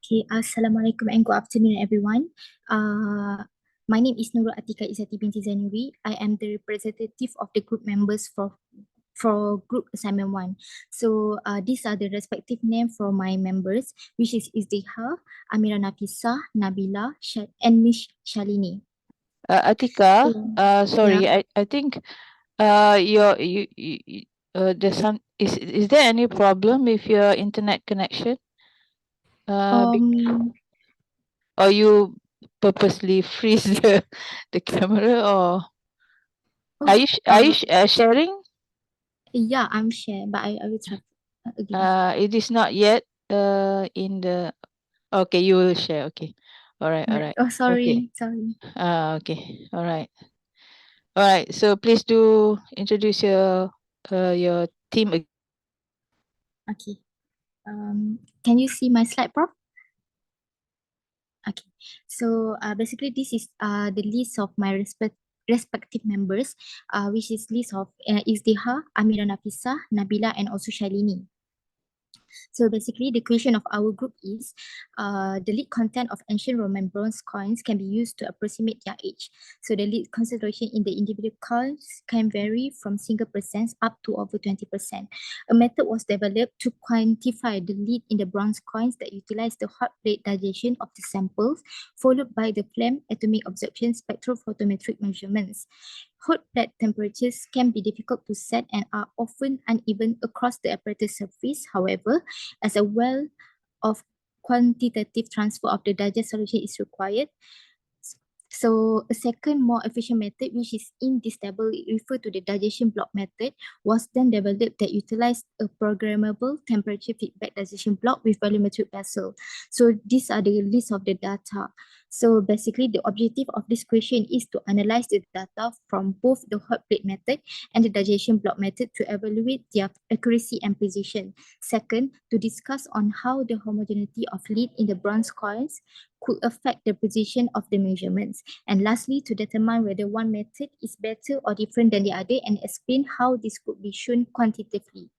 Okay, Assalamualaikum and good afternoon, everyone. My name is Nurul Atika Izzati binti Zainuri. I am the representative of the group members for group assignment 1. So these are the respective names for my members, which is Izdiha, Amira Nafisa, Nabila, and Miss Shalini. Atika, So yeah. sorry, I think there's some is there any problem with your internet connection? Uh, bec- Um. or you purposely freeze the camera, or are Oh. you are you sharing? Yeah, I'm share, but I will try again. It is not yet in the. Okay, you will share. Okay, all Alright. right, Oh, okay. sorry. Okay, all right. So please do introduce your team. Okay. Can you see my slide, Prof? Okay, so basically this is the list of my respective members, which is list of Izdiha, Amira Nafisa, Nabila, and also Shalini. So basically, the question of our group is the lead content of ancient Roman bronze coins can be used to approximate their age. So the lead concentration in the individual coins can vary from single percent up to over 20%. A method was developed to quantify the lead in the bronze coins that utilize the hot plate digestion of the samples, followed by the flame atomic absorption spectrophotometric measurements. Hot plate temperatures can be difficult to set and are often uneven across the apparatus surface. However, as a well of quantitative transfer of the digest solution is required. So a second more efficient method, which is in this table, it referred to the digestion block method, was then developed that utilized a programmable temperature feedback digestion block with volumetric vessel. So these are the list of the data. So basically the objective of this question is to analyze the data from both the hot plate method and the digestion block method to evaluate their accuracy and precision. Second, to discuss on how the homogeneity of lead in the bronze coils could affect the precision of the measurements. And lastly, to determine whether one method is better or different than the other and explain how this could be shown quantitatively.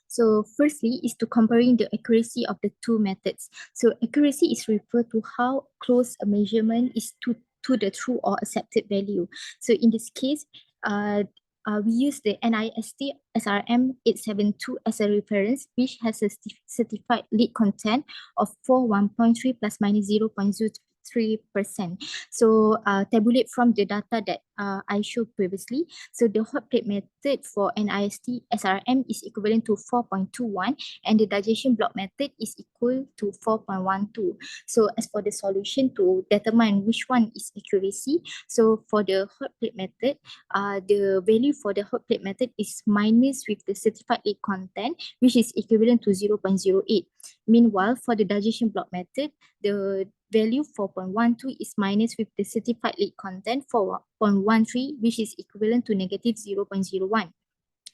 So firstly is to comparing the accuracy of the two methods. So accuracy is referred to how close a measurement is to the true or accepted value. So in this case, we use the NIST SRM 872 as a reference, which has a certified lead content of 41.3 plus minus 0.03%. So tabulate from the data that I showed previously. So the hot plate method for NIST SRM is equivalent to 4.21 and the digestion block method is equal to 4.12. So as for the solution to determine which one is accuracy, so for the hot plate method, the value for the hot plate method is minus with the certified lead content, which is equivalent to 0.08. Meanwhile, for the digestion block method, the value 4.12 is minus with the certified lead content 4.13, which is equivalent to negative 0.01.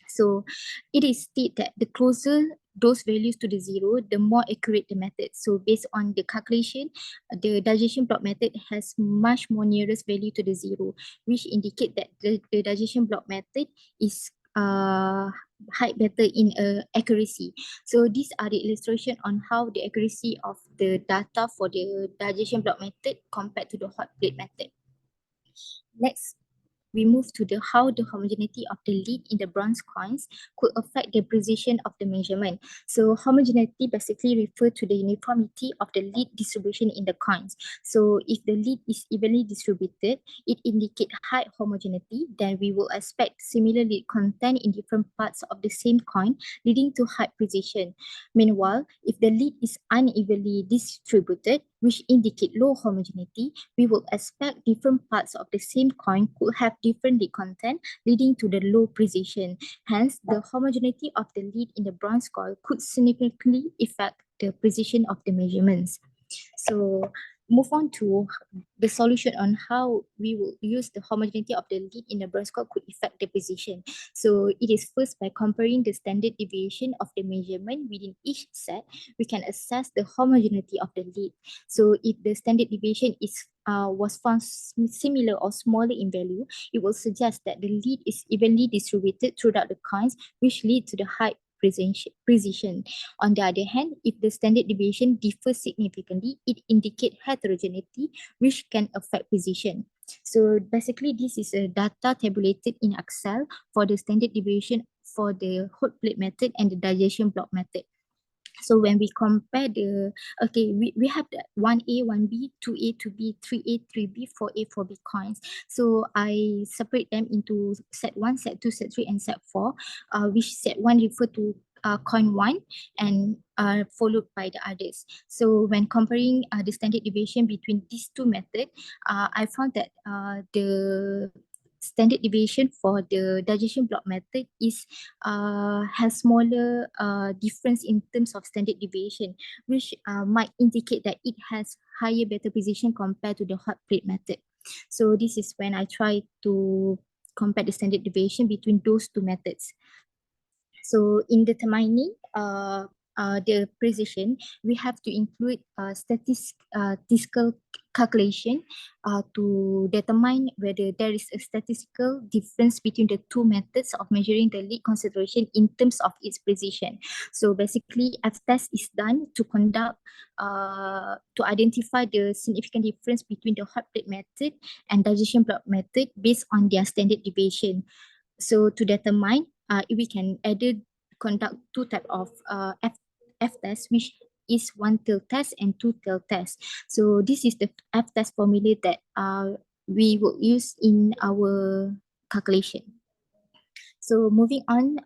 So it is stated that the closer those values to the zero, the more accurate the method. So based on the calculation, the digestion block method has much more nearest value to the zero, which indicate that the digestion block method is high better in accuracy. So these are the illustration on how the accuracy of the data for the digestion block method compared to the hot plate method. Next, we move to the how the homogeneity of the lead in the bronze coins could affect the precision of the measurement. So homogeneity basically refers to the uniformity of the lead distribution in the coins. So if the lead is evenly distributed, it indicates high homogeneity, then we will expect similar lead content in different parts of the same coin, leading to high precision. Meanwhile, if the lead is unevenly distributed, which indicate low homogeneity, we will expect different parts of the same coin could have different lead content, leading to the low precision. Hence, the homogeneity of the lead in the bronze coil could significantly affect the precision of the measurements. So move on to the solution on how we will use the homogeneity of the lead in the bronze coil could affect the precision. So it is first by comparing the standard deviation of the measurement within each set, we can assess the homogeneity of the lead. So if the standard deviation is was found similar or smaller in value, it will suggest that the lead is evenly distributed throughout the coins, which lead to the high precision. On the other hand, if the standard deviation differs significantly, it indicates heterogeneity, which can affect precision. So basically, this is a data tabulated in Excel for the standard deviation for the hot plate method and the digestion block method. So when we compare we have the 1A, 1B, 2A, 2B, 3A, 3B, 4A, 4B coins. So I separate them into set 1, set 2, set 3, and set 4, which set 1 refer to coin 1 and followed by the others. So when comparing the standard deviation between these two methods, I found that the standard deviation for the digestion block method is has smaller difference in terms of standard deviation, which might indicate that it has higher better precision compared to the hot plate method. So this is when I try to compare the standard deviation between those two methods. So in determining the precision, we have to include statistical calculation to determine whether there is a statistical difference between the two methods of measuring the lead concentration in terms of its precision. So basically, F-test is done to conduct to identify the significant difference between the hot plate method and digestion block method based on their standard deviation. So to determine we can either conduct two type of F test, which is one tail test and two tail test. So this is the F test formula that we will use in our calculation. So moving on,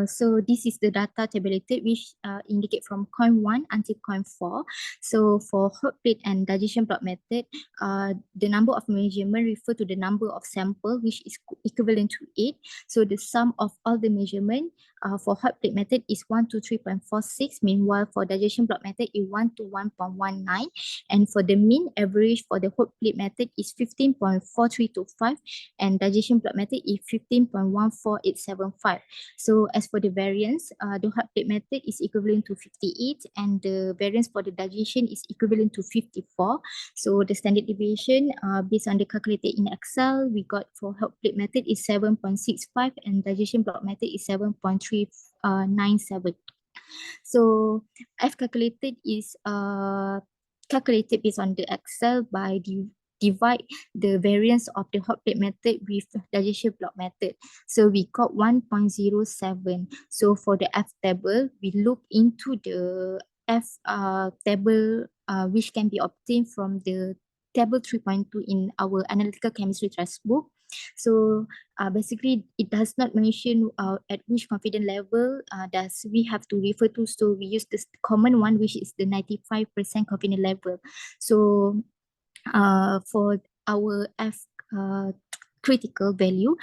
so this is the data tabulated which indicate from coin 1 until coin 4. So for hot plate and digestion block method, the number of measurement refer to the number of sample which is equivalent to 8. So the sum of all the measurement for hot plate method is 1 to 3.46. Meanwhile, for digestion block method is 1 to 1.19. And for the mean average for the hot plate method is 15.4325 and digestion block method is 15.14875. So as for the variance, the hot plate method is equivalent to 58 and the variance for the digestion is equivalent to 54. So the standard deviation based on the calculated in Excel, we got for hot plate method is 7.65 and digestion block method is 7.397. So I've calculated is calculated based on the Excel by divide the variance of the hot plate method with digestion block method. So we got 1.07. So for the F table, we look into the F table which can be obtained from the table 3.2 in our analytical chemistry textbook. So basically, it does not mention at which confidence level does we have to refer to. So we use this common one, which is the 95% confidence level. So for our F critical value,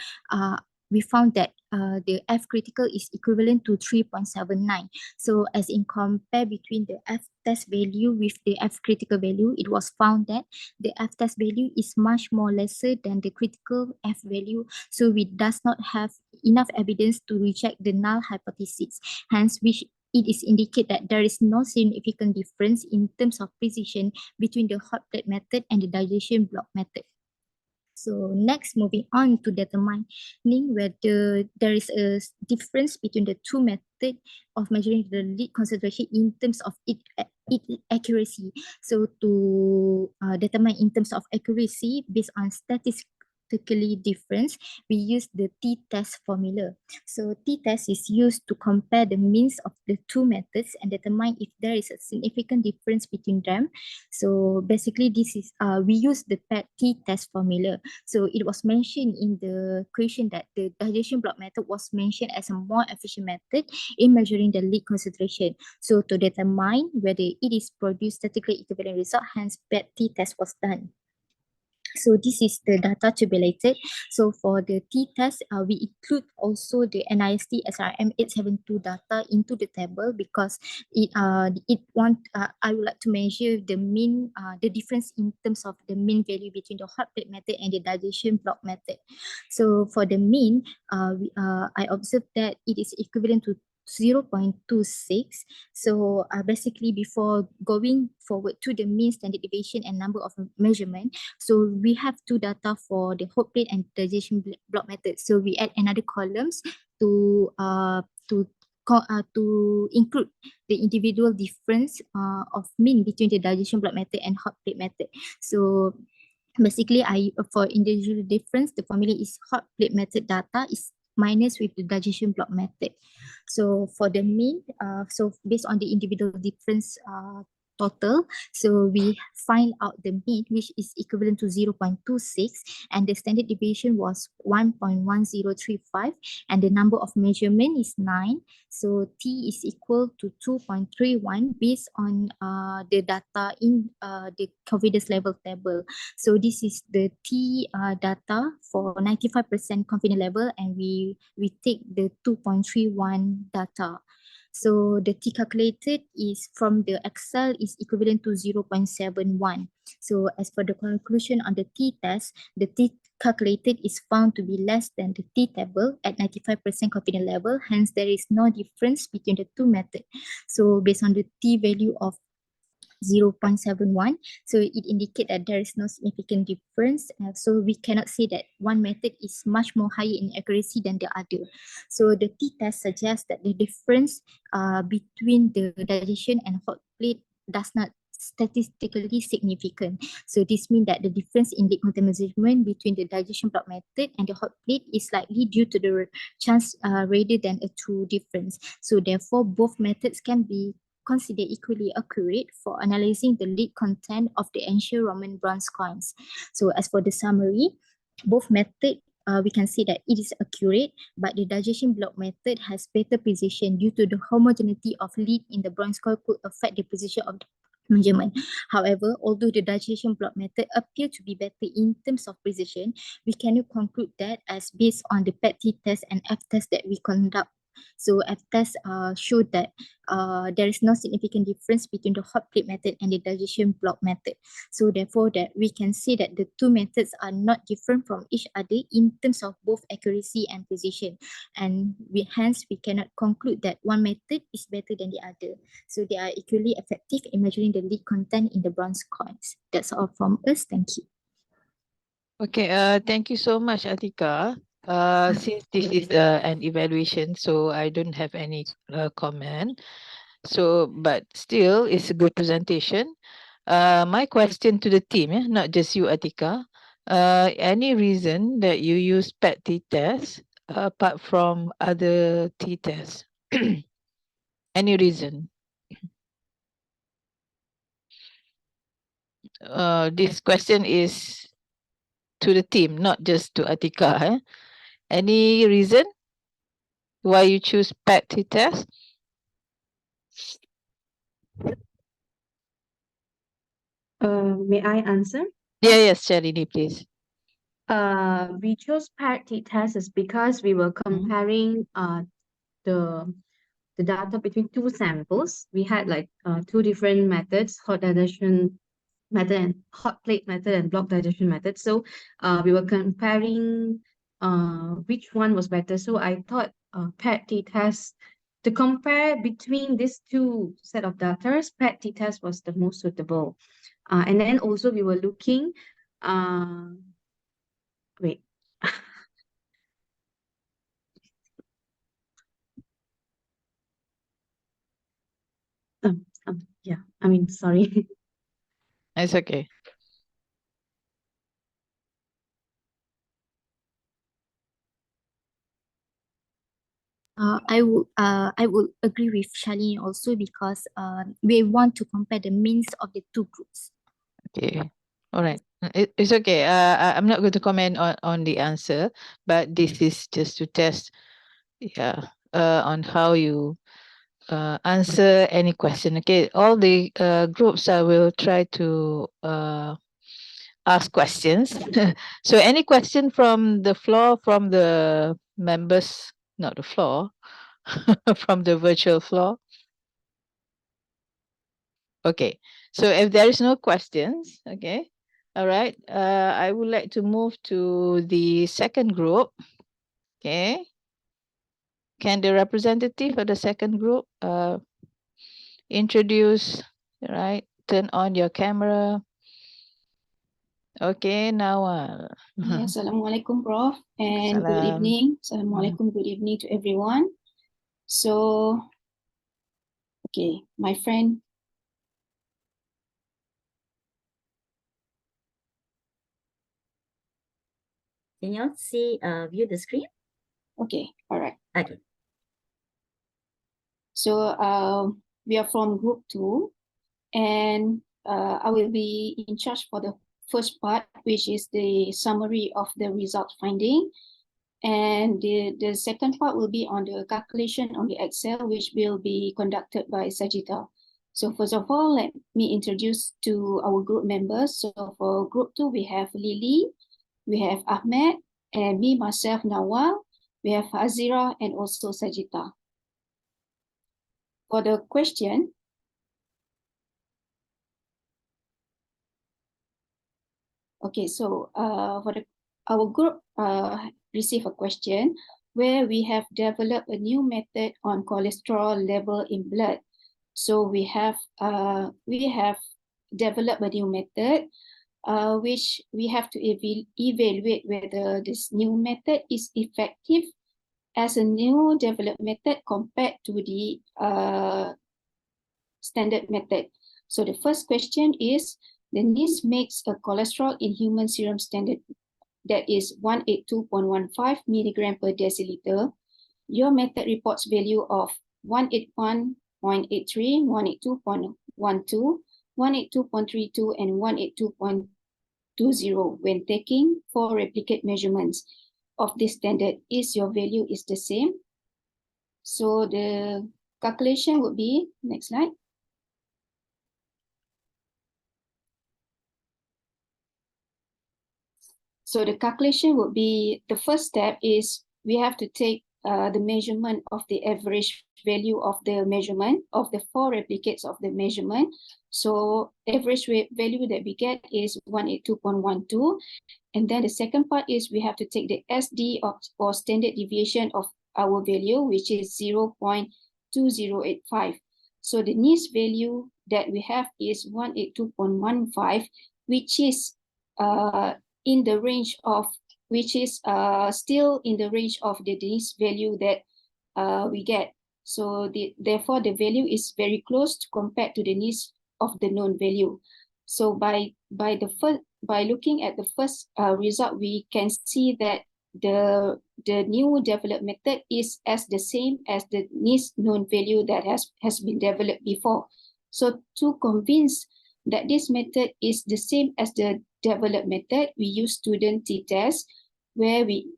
we found that the F critical is equivalent to 3.79. So as in compare between the F test value with the F critical value, it was found that the F test value is much more lesser than the critical F value. So we does not have enough evidence to reject the null hypothesis. Hence, which it is indicate that there is no significant difference in terms of precision between the hot plate method and the digestion block method. So next, moving on to determining whether there is a difference between the two methods of measuring the lead concentration in terms of its accuracy. So to determine in terms of accuracy based on statistically difference, we use the t-test formula. So t-test is used to compare the means of the two methods and determine if there is a significant difference between them. So basically, this is we use the t-test formula. So it was mentioned in the question that the digestion block method was mentioned as a more efficient method in measuring the lead concentration. So to determine whether it is produced statically equivalent result, hence PET t-test was done. So this is the data tabulated. So for the t-test, we include also the NIST SRM872 data into the table because I would like to measure the mean, the difference in terms of the mean value between the hot plate method and the digestion block method. So for the mean, I observed that it is equivalent to 0.26. So basically, before going forward to the mean, standard deviation and number of measurement, so we have two data for the hot plate and digestion block method. So we add another columns to to include the individual difference of mean between the digestion block method and hot plate method. So basically, for individual difference, the formula is hot plate method data is minus with the digestion block method. So for the mean, so based on the individual difference total, so we find out the mean, which is equivalent to 0.26, and the standard deviation was 1.1035, and the number of measurement is 9. So T is equal to 2.31 based on the data in the confidence level table. So this is the T data for 95% confidence level, and we take the 2.31 data. So the T calculated is from the Excel is equivalent to 0.71. So as for the conclusion on the T test, the T calculated is found to be less than the T table at 95% confidence level. Hence, there is no difference between the two methods. So based on the T value of 0.71, so it indicates that there is no significant difference. So we cannot say that one method is much more higher in accuracy than the other. So the t-test suggests that the difference between the digestion and hot plate does not statistically significant. So this means that the difference in lead content measurement between the digestion block method and the hot plate is likely due to the chance rather than a true difference. So therefore, both methods can be considered equally accurate for analyzing the lead content of the ancient Roman bronze coins. So as for the summary, both methods we can see that it is accurate, but the digestion block method has better precision due to the homogeneity of lead in the bronze coin could affect the precision of the measurement. However, although the digestion block method appear to be better in terms of precision, we cannot conclude that as based on the PET test and F test that we conduct. So F test showed that there is no significant difference between the hot plate method and the digestion block method. So therefore that we can say that the two methods are not different from each other in terms of both accuracy and precision. And hence we cannot conclude that one method is better than the other. So they are equally effective in measuring the lead content in the bronze coins. That's all from us. Thank you. Okay, thank you so much, Atika. Since this is an evaluation, so I don't have any comment. So, but still, it's a good presentation. My question to the team, not just you, Atika. Any reason that you use PET test apart from other T tests? Any reason? This question is to the team, not just to Atika. Any reason why you choose PET test? May I answer? Yes, Shalini, please. We chose parity tests because we were comparing the data between two samples. We had like two different methods, hot digestion method and hot plate method and block digestion method. So we were comparing which one was better. So I thought PET test to compare between these two set of data, PET test was the most suitable. And then also we were looking, wait. Yeah, I mean, sorry. It's okay. I would agree with Shalini also because we want to compare the means of the two groups. Okay. All right. It's okay. I'm not going to comment on the answer, but this is just to test, on how you answer any question. Okay. All the groups I will try to ask questions. So any question from the floor, from the members, not the floor, from the virtual floor? Okay. So if there is no questions, okay. All right. I would like to move to the second group. Okay. Can the representative of the second group introduce, right? Turn on your camera. Okay, now. Assalamualaikum, Prof. And good Salam. evening. Assalamualaikum, good evening to everyone. So, okay, my friend. Can you all see, view the screen? Okay, all right. Okay. So we are from group 2, and I will be in charge for the first part, which is the summary of the result finding. And the second part will be on the calculation on the Excel, which will be conducted by Sajida. So first of all, let me introduce to our group members. So for group 2, we have Lily, we have Ahmed, and me, myself, Nawal, we have Azira, and also Sajida. For the question, okay, so our group received a question where we have developed a new method on cholesterol level in blood. So we have developed a new method which we have to evaluate whether this new method is effective as a new developed method compared to the standard method. So the first question is, the NIST makes a cholesterol in human serum standard that is 182.15 milligram per deciliter. Your method reports value of 181.83, 182.12, 182.32, and 182.20 when taking 4 replicate measurements of this standard. Is your value is the same? So the calculation would be, next slide. So the calculation would be, the first step is we have to take the measurement of the average value of the measurement of the 4 replicates of the measurement. So average value that we get is 182.12. And then the second part is we have to take the SD or standard deviation of our value, which is 0.2085. So the NIST value that we have is 182.15, which is in the range of, which is still in the range of the NIST value that we get. So therefore the value is very close compared to the NIST of the known value. So by looking at the first result, we can see that the new developed method is as the same as the NIST known value that has been developed before. So to convince that this method is the same as the developed method, we use student t-test, where we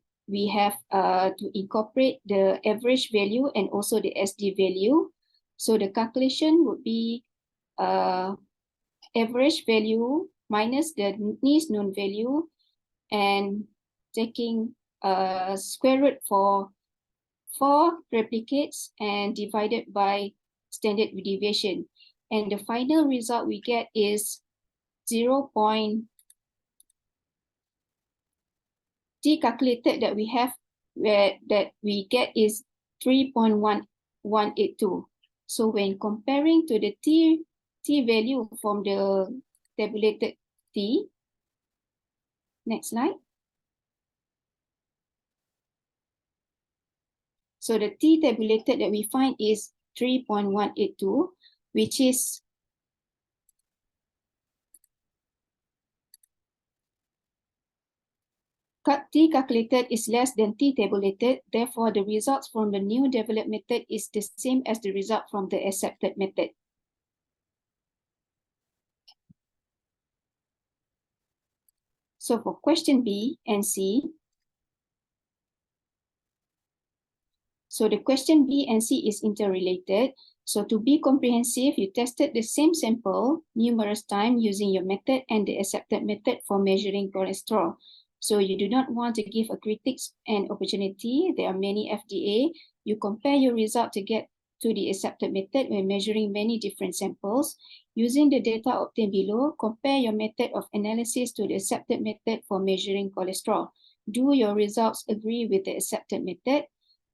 have to incorporate the average value and also the SD value. So the calculation would be average value minus the NIST known value and taking square root for 4 replicates and divided by standard deviation. And the final result we get is T calculated that we have, where that we get is 3.1182. So when comparing to the T value from the tabulated T, next slide. So the T tabulated that we find is 3.182, which is T calculated is less than T tabulated. Therefore, the results from the new developed method is the same as the result from the accepted method. So for question B and C, so the question B and C is interrelated. So to be comprehensive, you tested the same sample numerous times using your method and the accepted method for measuring cholesterol. So you do not want to give a critics an opportunity. There are many FDA. You compare your result to get to the accepted method when measuring many different samples. Using the data obtained below, compare your method of analysis to the accepted method for measuring cholesterol. Do your results agree with the accepted method?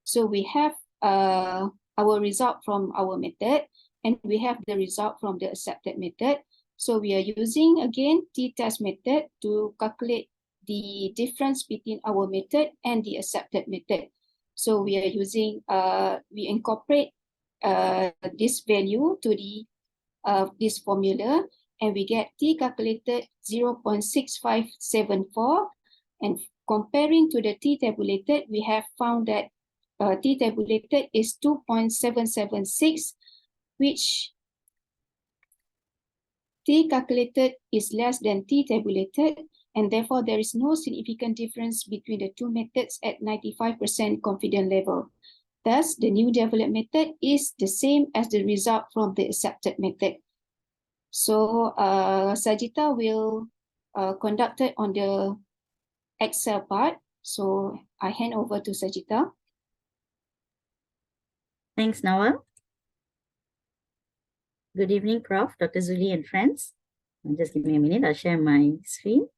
So we have our result from our method, and we have the result from the accepted method. So we are using, again, t-test method to calculate the difference between our method and the accepted method. So we are using, we incorporate this value to the this formula, and we get T calculated 0.6574, and comparing to the T tabulated, we have found that T tabulated is 2.776, which T calculated is less than T tabulated, and therefore there is no significant difference between the two methods at 95% confidence level. Thus, the new developed method is the same as the result from the accepted method. So Sajita will conduct it on the Excel part. So I hand over to Sajita. Thanks, Nawal. Good evening, Prof, Dr. Zuli and friends. Just give me a minute, I'll share my screen.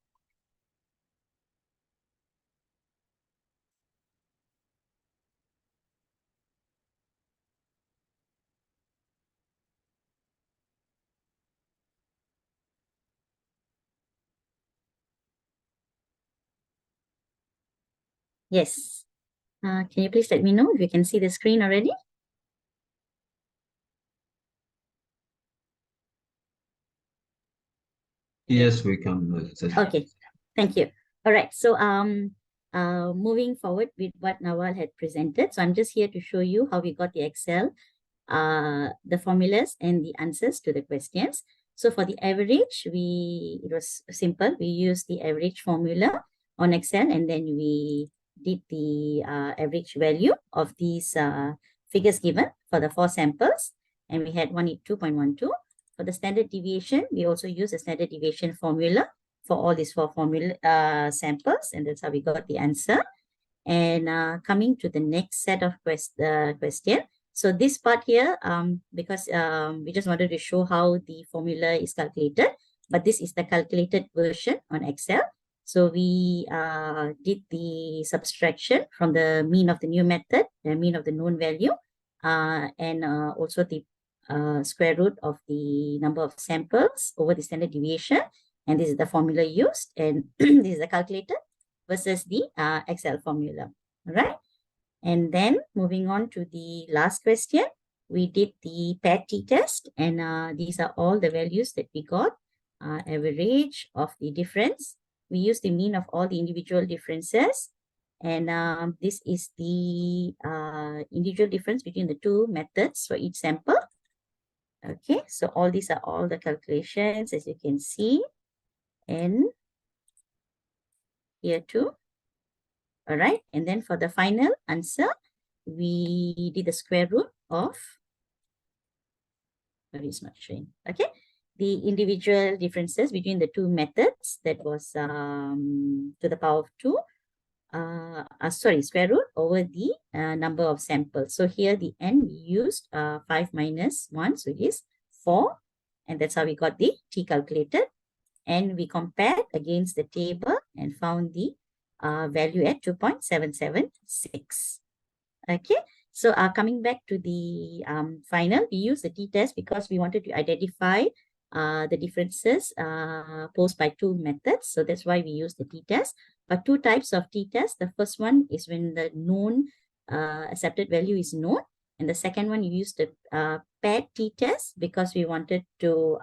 Yes. Can you please let me know if you can see the screen already? Yes, we can. Okay, thank you. All right, so moving forward with what Nawal had presented. So I'm just here to show you how we got the Excel, the formulas and the answers to the questions. So for the average, it was simple. We used the average formula on Excel, and then we did the average value of these figures given for the 4 samples, and we had 182.12. For the standard deviation, we also use a standard deviation formula for all these 4 samples, and that's how we got the answer. And coming to the next set of question. So this part here, because we just wanted to show how the formula is calculated, but this is the calculated version on Excel. So we did the subtraction from the mean of the new method, the mean of the known value, and also the square root of the number of samples over the standard deviation. And this is the formula used, and this is the calculated versus the Excel formula. All right. And then moving on to the last question, we did the paired t-test, and these are all the values that we got. Average of the difference. We use the mean of all the individual differences. And this is the individual difference between the 2 methods for each sample. Okay, so all these are all the calculations, as you can see. And here too. All right, and then for the final answer, we did the square root of, maybe it's not showing, okay, the individual differences between the 2 methods, that was to the power of 2, square root over the number of samples. So here the n we used 5 minus 1, so it is 4, and that's how we got the t calculated. And we compared against the table and found the value at 2.776. Okay, so coming back to the final, we use the t-test because we wanted to identify the differences posed by 2 methods. So that's why we use the t-test. But 2 types of t-test. The first one is when the known accepted value is known. And the second one, you use the paired t-test because we wanted to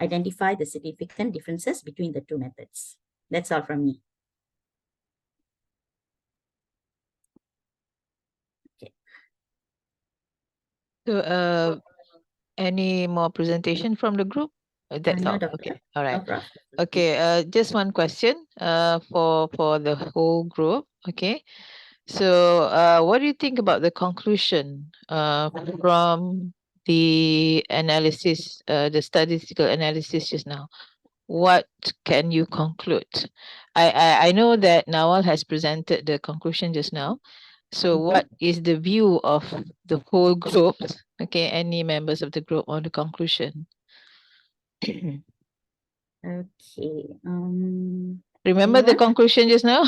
identify the significant differences between the 2 methods. That's all from me. Okay. So any more presentation from the group? That's No, all. Doctor. Okay. All right. No, Okay. Just one question for the whole group. Okay. So what do you think about the conclusion from the analysis, the statistical analysis just now? What can you conclude? I know that Nawal has presented the conclusion just now. So what is the view of the whole group? Okay, any members of the group on the conclusion? Okay. Remember the Anyone? conclusion just now?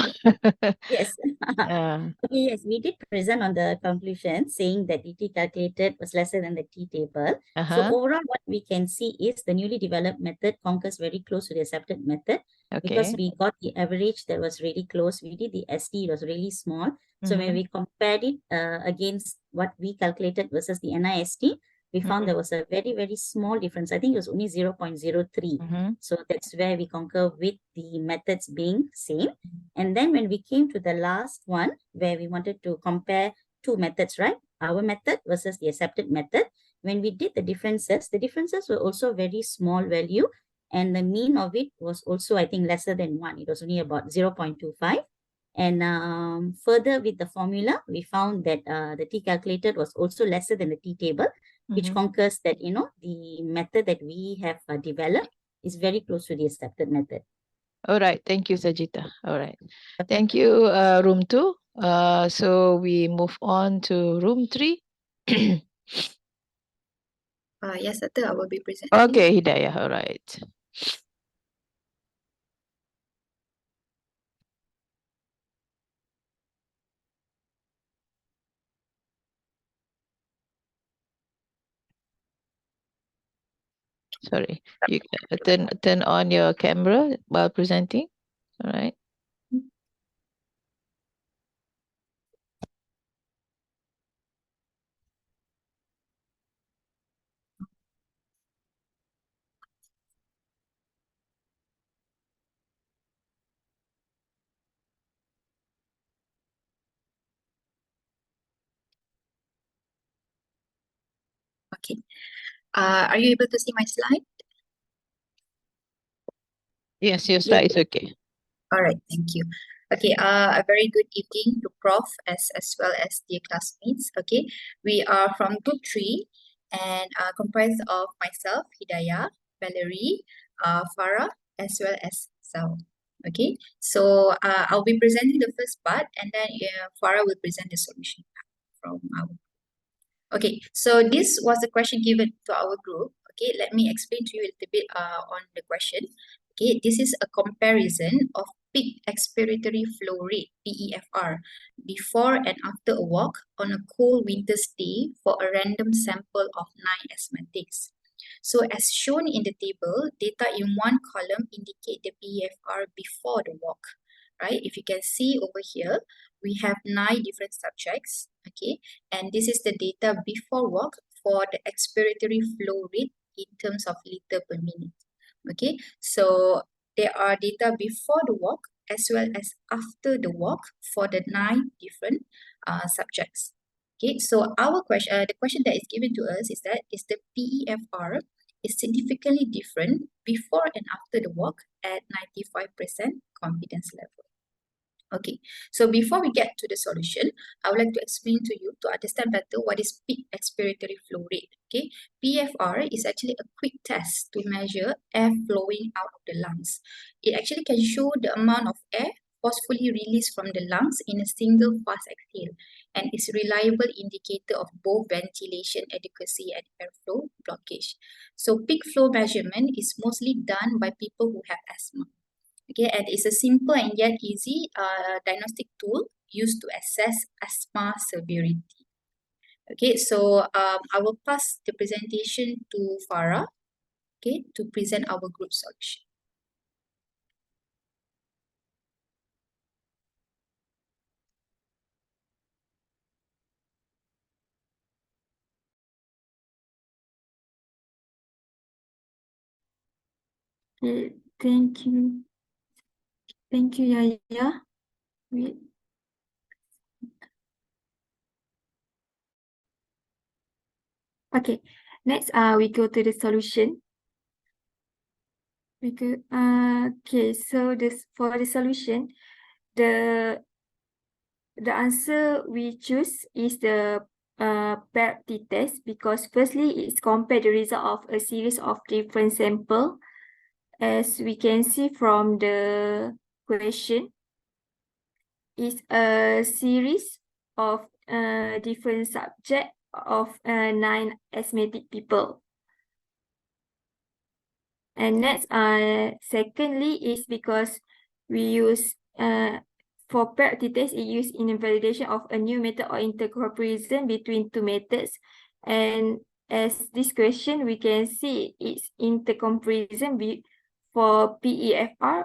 Yes. Okay, yes, we did present on the conclusion saying that the T calculated was lesser than the T table. So overall, what we can see is the newly developed method conquers very close to the accepted method because Okay. we got the average that was really close. We did the SD, it was really small. So when we compared it against what we calculated versus the NIST, we found there was a very, very small difference. I think it was only 0.03. So that's where we concur with the methods being same. And then when we came to the last one, where we wanted to compare two methods, right? Our method versus the accepted method. When we did the differences were also very small value. And the mean of it was also, I think, lesser than 1. It was only about 0.25. And further with the formula, we found that the T calculated was also lesser than the T table, which concurs that, you know, the method that we have developed is very close to the accepted method. All right. Thank you, Sajita. All right. Thank you, room 2. So we move on to room 3. Yes, Doctor, I will be presenting. Okay, Hidayah. All right. Sorry. You turn on your camera while presenting. All right. Okay. Are you able to see my slide? Yes, your slide is okay. All right, thank you. Okay, a very good evening to Prof as well as dear classmates. Okay, we are from group 3 and comprised of myself, Hidayah, Valerie, Farah, as well as Sal. Okay, so I'll be presenting the first part and then Farah will present the solution from our. Okay, so this was the question given to our group. Okay, let me explain to you a little bit on the question. Okay, this is a comparison of peak expiratory flow rate, PEFR, before and after a walk on a cold winter's day for a random sample of 9 asthmatics. So as shown in the table, data in one column indicate the PEFR before the walk, right? If you can see over here, we have 9 different subjects, okay? And this is the data before walk for the expiratory flow rate in terms of liter per minute. Okay, so there are data before the walk as well as after the walk for the 9 different subjects. Okay, so our question, the question that is given to us is that is the PEFR is significantly different before and after the walk at 95% confidence level. Okay, so before we get to the solution, I would like to explain to you to understand better what is peak expiratory flow rate. Okay, PFR is actually a quick test to measure air flowing out of the lungs. It actually can show the amount of air forcefully released from the lungs in a single fast exhale and is a reliable indicator of both ventilation adequacy and airflow blockage. So peak flow measurement is mostly done by people who have asthma. Okay, and it's a simple and yet easy diagnostic tool used to assess asthma severity. Okay, so I will pass the presentation to Farah, okay, to present our group solution. Okay, thank you. Thank you, Yaya. Okay, next we go to the solution. Okay, so this for the solution, the answer we choose is the paired t-test because firstly it's compare the result of a series of different sample. As we can see from the question, it's a series of different subject of 9 asthmatic people. And next, secondly is because we use for paired t-test, it used in the validation of a new method or intercomparison between two methods. And as this question, we can see it's intercomparison for PEFR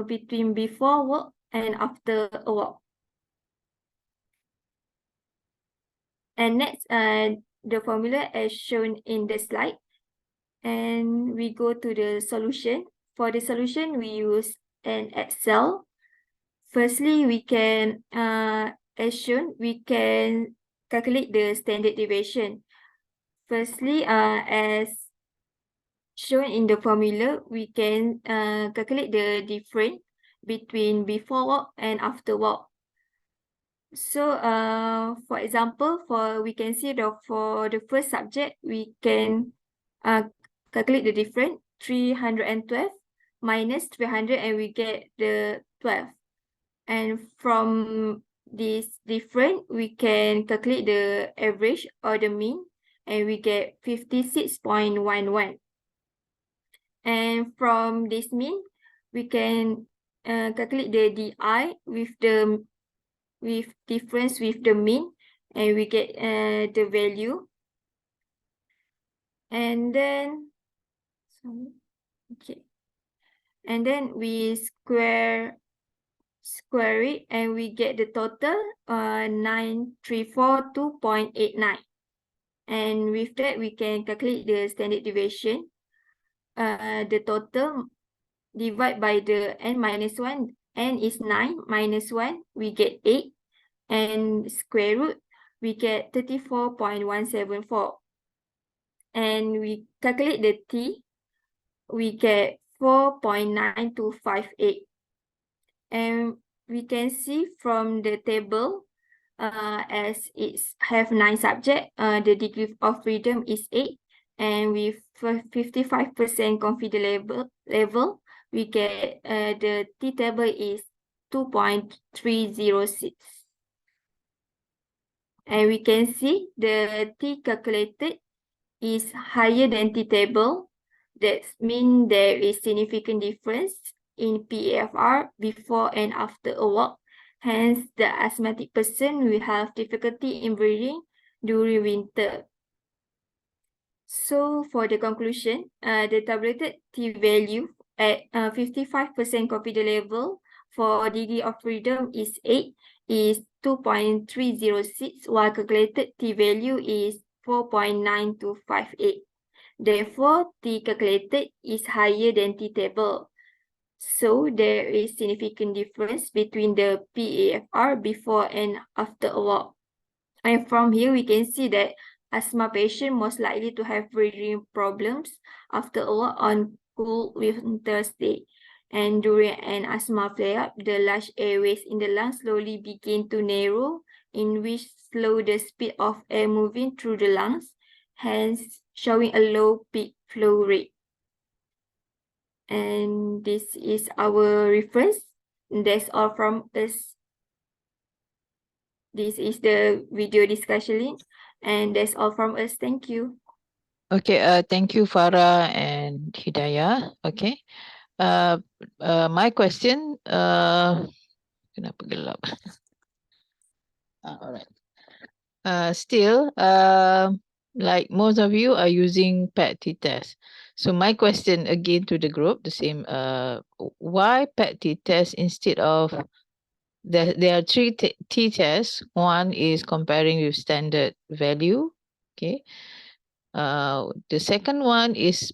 between before work and after a work. And next, the formula as shown in the slide. And we go to the solution. For the solution, we use an Excel. Firstly, we can, as shown, we can calculate the standard deviation. Firstly, as shown in the formula, we can calculate the difference between before work and after work. So, for example, we can see for the first subject, we can calculate the difference 312 minus 300, and we get the 12. And from this difference, we can calculate the average or the mean, and we get 56.11. And from this mean, we can calculate the DI with difference with the mean, and we get the value. And then, and then we square it, and we get the total 9342.89. And with that, we can calculate the standard deviation. The total divide by the n minus 1. N is 9 minus 1, we get 8. And square root, we get 34.174. And we calculate the t, we get 4.9258. And we can see from the table, as it's have 9 subjects, the degree of freedom is 8. And with 55% confidence level, we get the t table is 2.306. And we can see the t calculated is higher than t table. That means there is significant difference in PEFR before and after a walk. Hence, the asthmatic person will have difficulty in breathing during winter. So, for the conclusion, the tabulated t value at 55% confidence level for degree of freedom is 8, is 2.306, while calculated t value is 4.9258. Therefore, t calculated is higher than t table. So, there is significant difference between the PEFR before and after a walk. And from here, we can see that asthma patient most likely to have breathing problems after a walk on cool winter's day. And during an asthma flare-up, the large airways in the lungs slowly begin to narrow, in which slow the speed of air moving through the lungs, hence showing a low peak flow rate. And this is our reference. That's all from us. This is the video discussion link, and that's all from us. Thank you. Okay, thank you, Farah and Hidayah. Okay. My question, kenapa gelap? All right. Still, like most of you are using PET test. So my question again to the group, the same, why PET test instead of, there are 3 t-tests. One is comparing with standard value. Okay. The second one is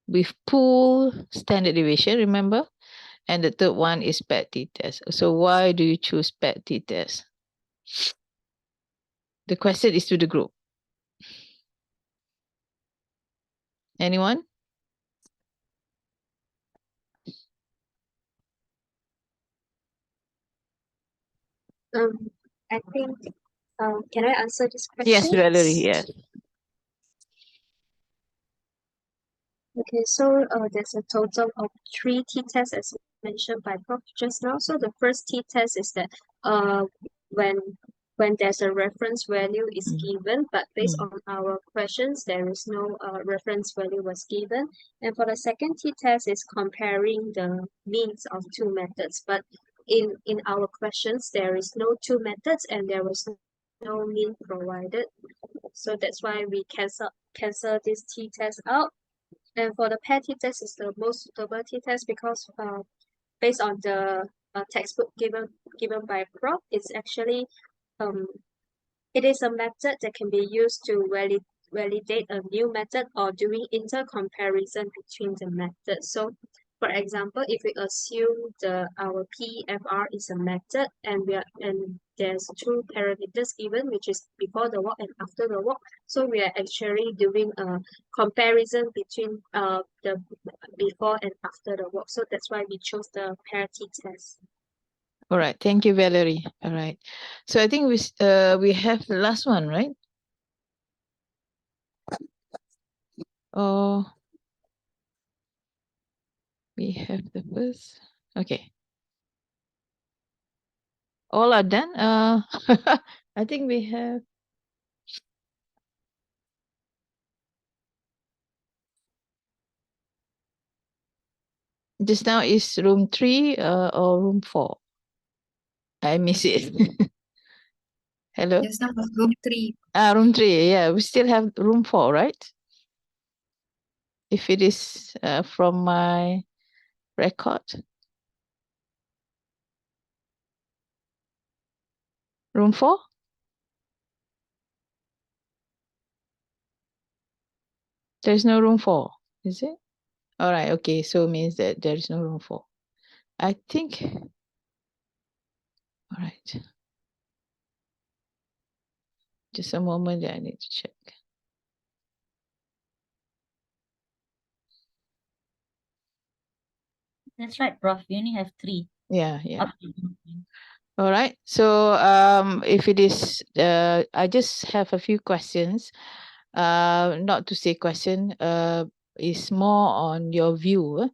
with pool standard deviation, remember? And the third one is PET test. So why do you choose PET test? The question is to the group. Anyone? I think, can I answer this question? Yes, Valerie, yes. Okay, so there's a total of 3 t-tests as mentioned by Prof just now. So the first t-test is that when when there's a reference value is given, but based Mm. on our questions, there is no reference value was given. And for the second t-test is comparing the means of two methods, but in our questions, there is no two methods and there was no mean provided. So that's why we cancel this t-test out. And for the pair t-test is the most suitable t-test because based on the textbook given by Prof, it's actually it is a method that can be used to validate a new method or doing intercomparison between the methods. So, for example, if we assume our PFR is a method and there's two parameters given, which is before the walk and after the walk, so we are actually doing a comparison between the before and after the walk. So that's why we chose the pair t-test. All right. Thank you, Valerie. All right. So I think we have the last one, right? Oh, we have the first. Okay. All are done. I think we have. Just now is room 3 or room 4? I miss it. Hello? Just now was room 3. Room 3. Yeah, we still have room 4, right? If it is from my record. Room 4? There's no room 4, is it? All right, okay. So it means that there is no room 4. I think. All right. Just a moment, I need to check. That's right, Prof. We only have 3. Yeah, yeah. Up to 9. All right. So if it is, I just have a few questions. Not to say question, is more on your view.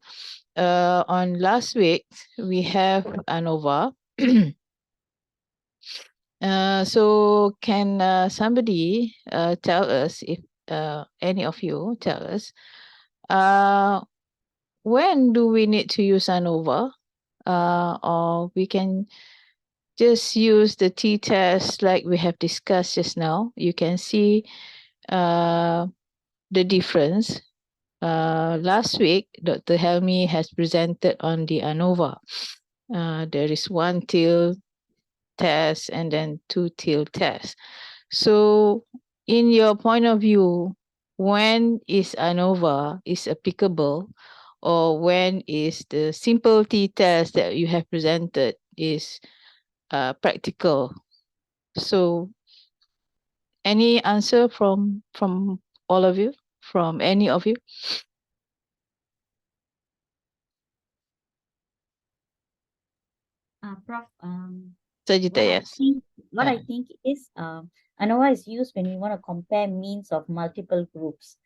On last week, we have ANOVA. So can somebody tell us, if any of you tell us, when do we need to use ANOVA? Or we can just use the t-test like we have discussed just now. You can see the difference. Last week, Dr. Helmi has presented on the ANOVA. There is 1 till test and then 2 till test. So in your point of view, when is ANOVA is applicable, or when is the simple t-test that you have presented is practical? So any answer from all of you, from any of you? Prof, Sajita, yes. what I Yeah. think is ANOVA is used when we want to compare means of multiple groups.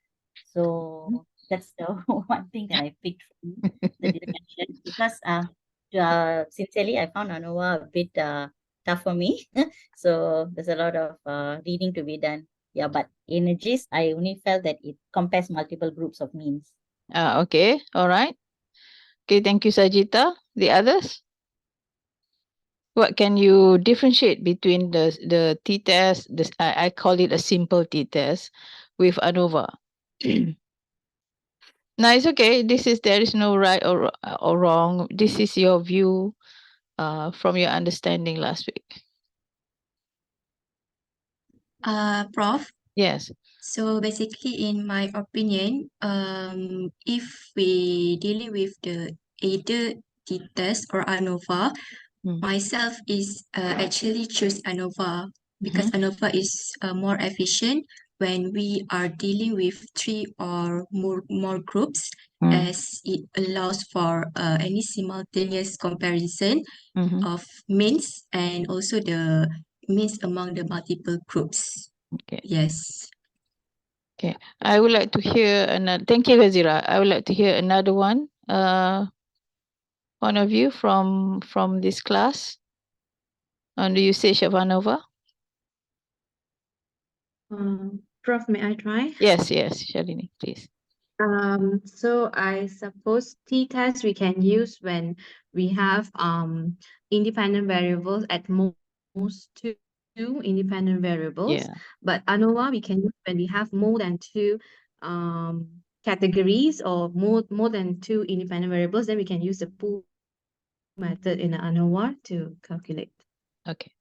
So that's the one thing that I picked from the discussion because sincerely I found ANOVA a bit tough for me. So there's a lot of reading to be done. Yeah, but in a gist, I only felt that it compares multiple groups of means. Okay, all right. Okay, thank you, Sajita. The others? What can you differentiate between the t-test, I call it a simple t-test, with ANOVA? No, it's okay. There is no right or wrong. This is your view from your understanding last week. Prof, Yes. so basically in my opinion, if we dealing with the either t-test or ANOVA, myself is actually choose ANOVA because ANOVA is more efficient when we are dealing with 3 or more groups, as it allows for any simultaneous comparison of means and also the means among the multiple groups. Okay. Yes. Okay. I would like to hear another. Thank you, Gazira. I would like to hear another one. One of you from this class on the usage of ANOVA. Prof, may I try? Yes, Shalini, please. So I suppose t-test we can use when we have independent variables at most two independent variables. Yeah. But ANOVA we can use when we have more than two categories or more than two independent variables, then we can use the pool method in the ANOVA to calculate. Okay.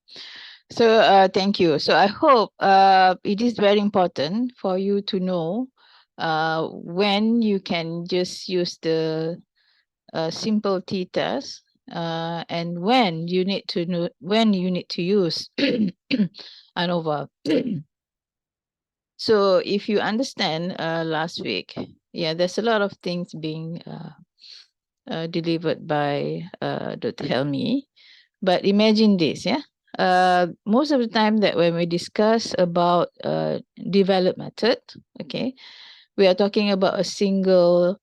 So thank you. So I hope it is very important for you to know when you can just use the simple t-test and when you need to know when you need to use ANOVA. So if you understand last week, yeah, there's a lot of things being delivered by Dr. Helmi. But imagine this, yeah. Most of the time that when we discuss about developed method, okay, we are talking about a single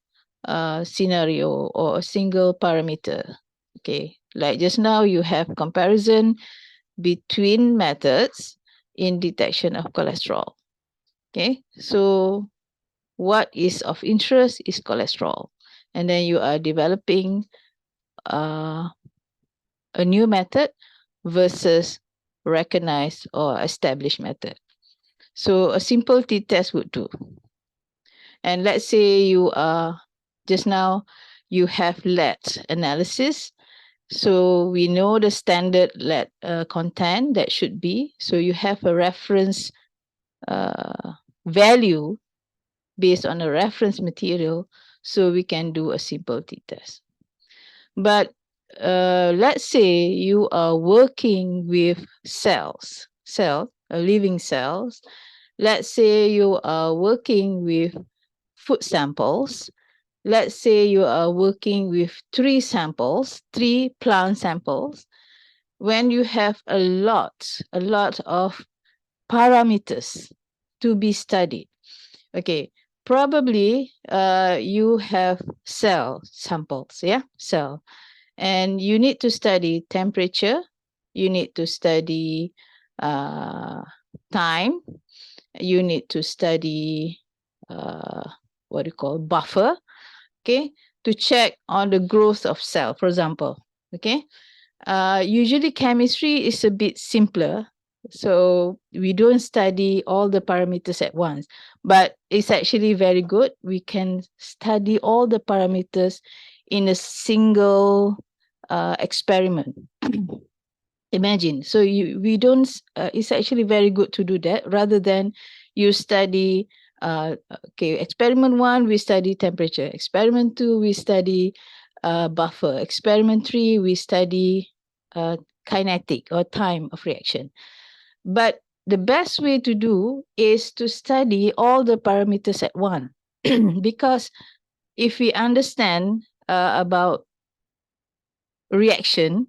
scenario or a single parameter. Okay, like just now you have comparison between methods in detection of cholesterol. Okay, so what is of interest is cholesterol, and then you are developing a new method versus recognized or established method. So a simple t-test would do. And let's say you are just now you have lead analysis. So we know the standard lead content that should be. So you have a reference value based on a reference material. So we can do a simple t-test. But let's say you are working with living cells. Let's say you are working with food samples. Let's say you are working with three plant samples. When you have a lot of parameters to be studied. Okay, probably you have cell samples, cell. And you need to study temperature, you need to study time, you need to study what do you call buffer, okay, to check on the growth of cell, for example. Okay, usually chemistry is a bit simpler, so we don't study all the parameters at once, but it's actually very good. We can study all the parameters in a single experiment. Imagine. So we don't. It's actually very good to do that rather than you study. Okay, experiment 1 we study temperature. Experiment 2 we study buffer. Experiment 3 we study kinetic or time of reaction. But the best way to do is to study all the parameters at once, because if we understand about reaction,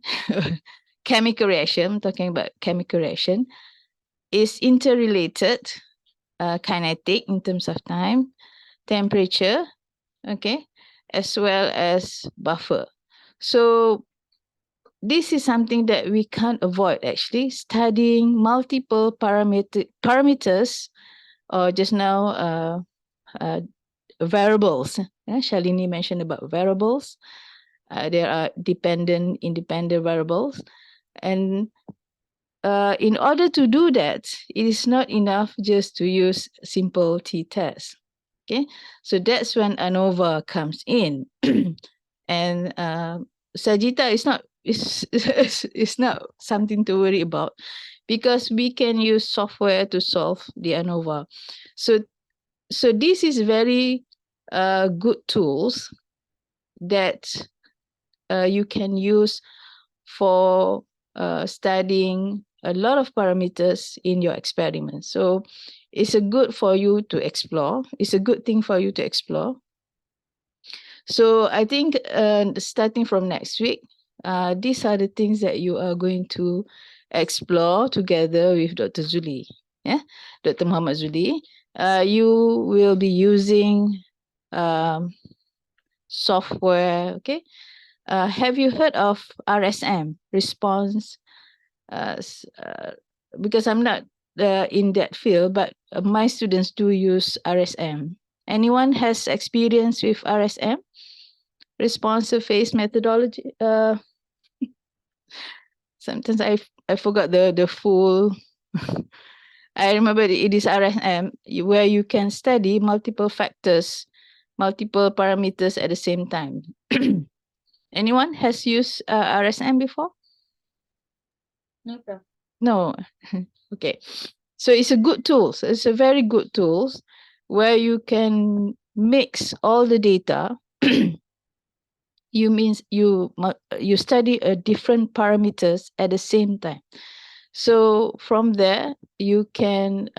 chemical reaction, I'm talking about chemical reaction, is interrelated, kinetic in terms of time, temperature, okay, as well as buffer. So this is something that we can't avoid actually, studying multiple parameters, or just now variables. Shalini mentioned about variables. There are dependent, independent variables. And in order to do that, it is not enough just to use simple t-test. Okay, so that's when ANOVA comes in. And Sajita is not it's not something to worry about, because we can use software to solve the ANOVA. So this is very good tools that you can use for studying a lot of parameters in your experiment. So it's a good for you to explore. It's a good thing for you to explore. So I think starting from next week, these are the things that you are going to explore together with Dr. Zuli, Dr. Muhammad Zuli. You will be using software, okay? Have you heard of RSM, response? Because I'm not in that field, but my students do use RSM. Anyone has experience with RSM? Responsive phase methodology. Sometimes I forgot the full. I remember it is RSM, where you can study multiple factors, multiple parameters at the same time. Anyone has used RSM before? No problem. No. Okay. So it's a good tool. So it's a very good tool where you can mix all the data. You study different parameters at the same time. So from there you can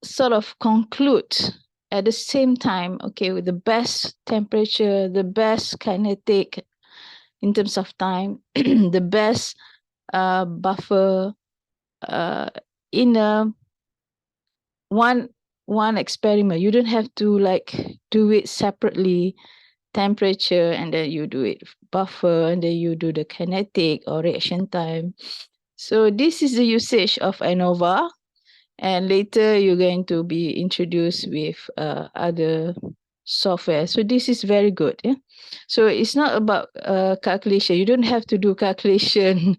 sort of conclude at the same time, okay, with the best temperature, the best kinetic in terms of time, the best buffer in a one experiment. You don't have to like do it separately, temperature, and then you do it buffer, and then you do the kinetic or reaction time. So this is the usage of ANOVA, and later you're going to be introduced with other software. So this is very good. Yeah? So it's not about calculation. You don't have to do calculation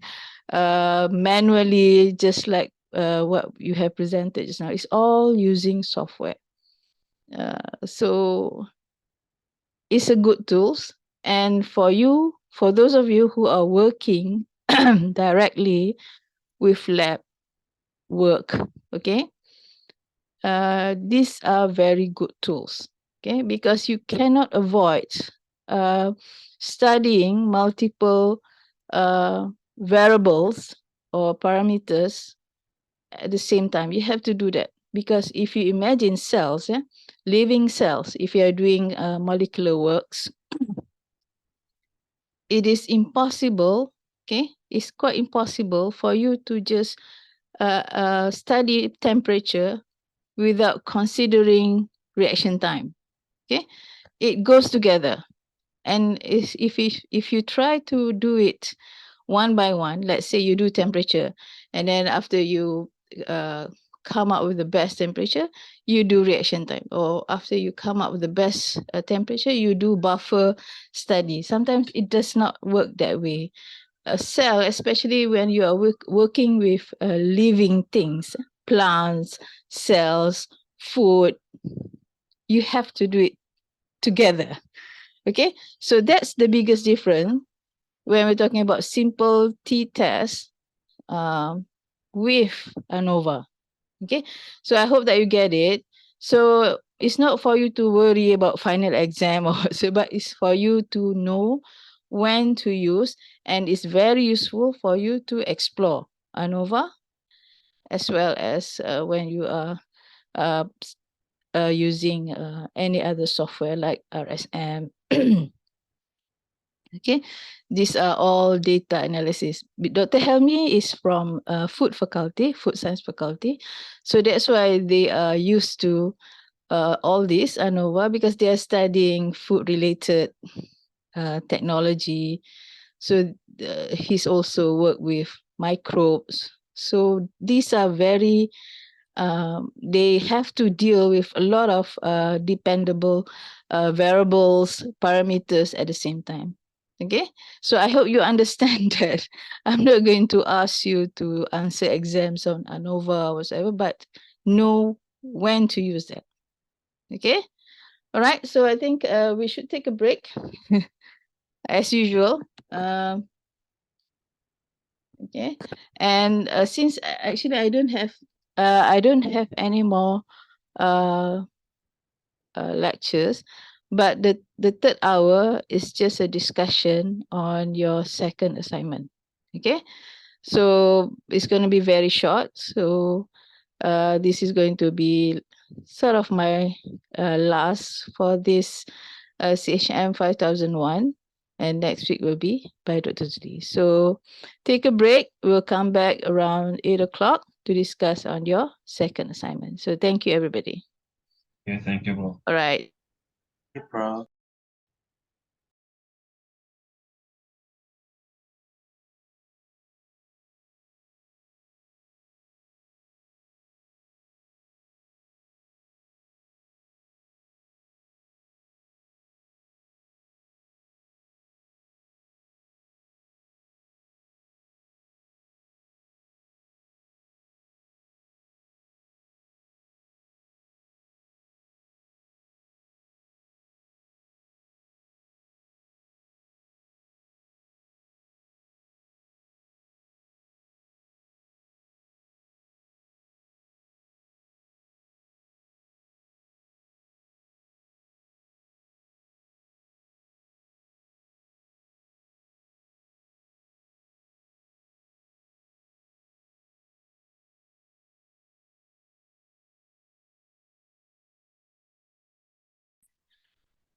manually, just like what you have presented just now. It's all using software. So it's a good tools. And for you, for those of you who are working directly with lab work, okay, these are very good tools, okay, because you cannot avoid studying multiple variables or parameters at the same time. You have to do that because if you imagine cells, living cells, if you are doing molecular works, it is impossible, okay, it's quite impossible for you to just study temperature without considering reaction time. Okay, it goes together. And if you try to do it one by one, let's say you do temperature, and then after you come up with the best temperature, you do reaction time, or after you come up with the best temperature, you do buffer study. Sometimes it does not work that way. A cell, especially when you are working with living things, plants, cells, food, you have to do it together. Okay, so that's the biggest difference when we're talking about simple t-test with ANOVA. Okay, so I hope that you get it. So it's not for you to worry about final exam or so, but it's for you to know when to use, and it's very useful for you to explore ANOVA as well as when you are using any other software like RSM. Okay, these are all data analysis. Dr. Helmi is from food faculty, food science faculty. So that's why they are used to all this ANOVA, because they are studying food related technology. So he's also worked with microbes. So these are very, they have to deal with a lot of dependable variables, parameters at the same time. Okay, so I hope you understand that. I'm not going to ask you to answer exams on ANOVA or whatever, but know when to use that. Okay, all right, so I think we should take a break as usual. Okay, and since actually I don't have any more lectures, but the third hour is just a discussion on your second assignment. Okay, so it's going to be very short. So this is going to be sort of my last for this CHM 5001, and next week will be by Dr. Zuli. So take a break. We'll come back around 8 o'clock to discuss on your second assignment. So thank you, everybody. Okay, thank you, bro. All right. Hey, bro.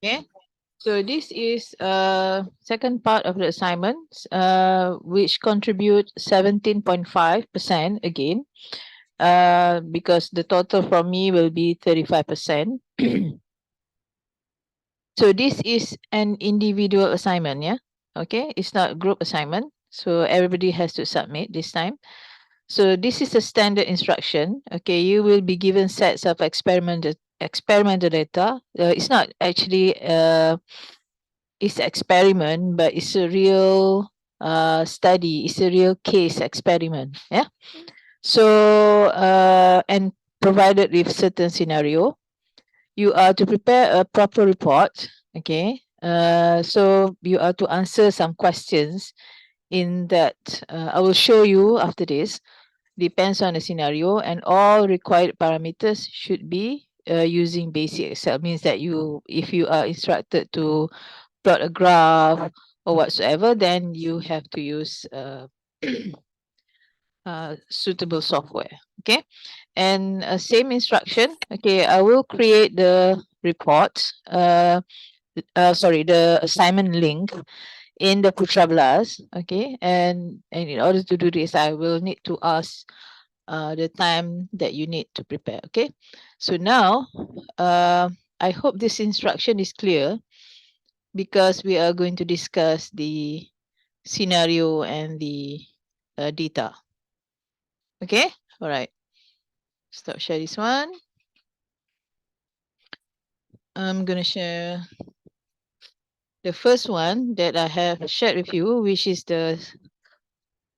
Okay. So this is second part of the assignment, which contribute 17.5% again, because the total from me will be 35%. So this is an individual assignment, yeah? Okay, it's not group assignment. So everybody has to submit this time. So this is a standard instruction. Okay, you will be given sets of experimental data. It's not actually it's experiment, but it's a real study. It's a real case experiment. Yeah. So and provided with certain scenario, you are to prepare a proper report. Okay. So you are to answer some questions in that. I will show you after this. Depends on the scenario, and all required parameters should be using basic Excel. Means that if you are instructed to plot a graph or whatsoever, then you have to use suitable software. Okay, and same instruction. Okay, I will create the report. Sorry, the assignment link in the Putra Blast. Okay, and in order to do this, I will need to ask the time that you need to prepare. Okay, so now I hope this instruction is clear, because we are going to discuss the scenario and the data. Okay, all right. Stop share this one. I'm going to share the first one that I have shared with you, which is the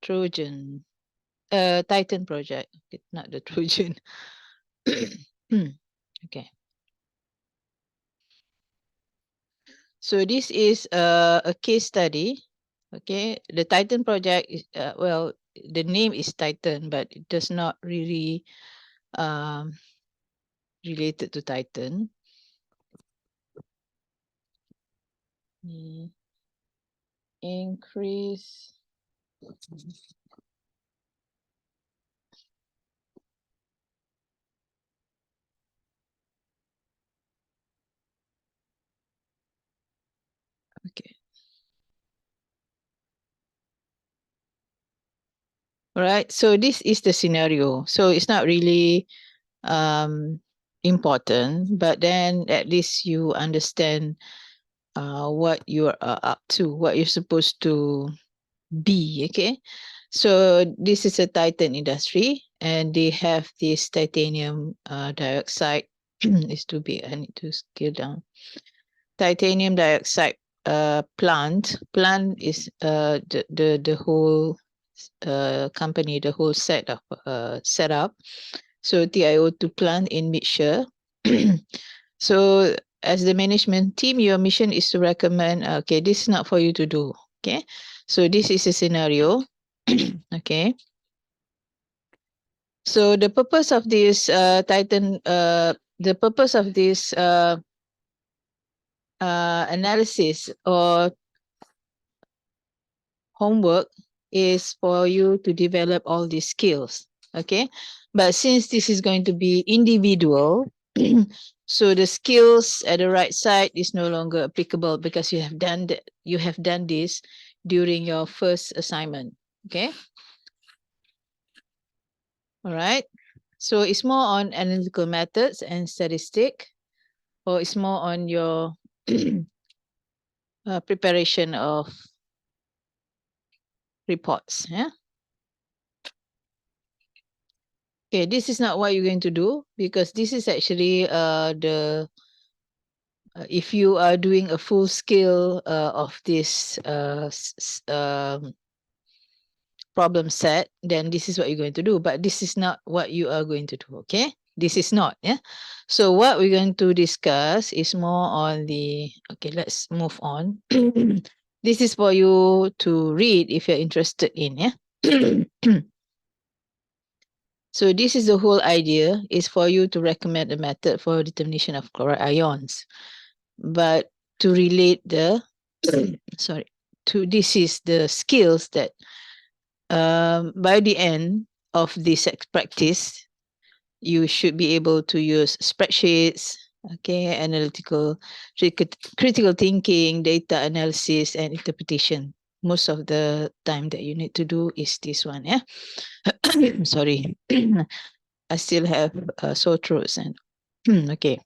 Trojan, Titan project. It's not the Trojan. Okay. So this is a case study. Okay, the Titan project is well, the name is Titan, but it does not really related to Titan. Increase okay. All right, so this is the scenario. So it's not really important, but then at least you understand what you are up to, what you're supposed to be. Okay, so this is a Titan industry, and they have this titanium dioxide. Is too big. I need to scale down. Titanium dioxide plant is the whole company, the whole setup. So TiO2 plant in Mixture. So as the management team, your mission is to recommend, okay, this is not for you to do. Okay, so this is a scenario. Okay, so the purpose of this the purpose of this analysis or homework is for you to develop all these skills. Okay, but since this is going to be individual, so the skills at the right side is no longer applicable, because you have done this during your first assignment. Okay, all right, so it's more on analytical methods and statistic, or it's more on your preparation of reports. Yeah. Okay, this is not what you're going to do, because this is actually the if you are doing a full scale of this problem set, then this is what you're going to do. But this is not what you are going to do. Okay, this is not. Yeah. So what we're going to discuss is more on the. Okay, let's move on. This is for you to read if you're interested in. Yeah. So this is the whole idea, is for you to recommend a method for determination of chloride ions. But to relate the, sorry, to this is the skills that by the end of this practice, you should be able to use spreadsheets, Okay, critical thinking, data analysis, and interpretation. Most of the time that you need to do is this one. Yeah. Sorry, I still have sore throats and okay.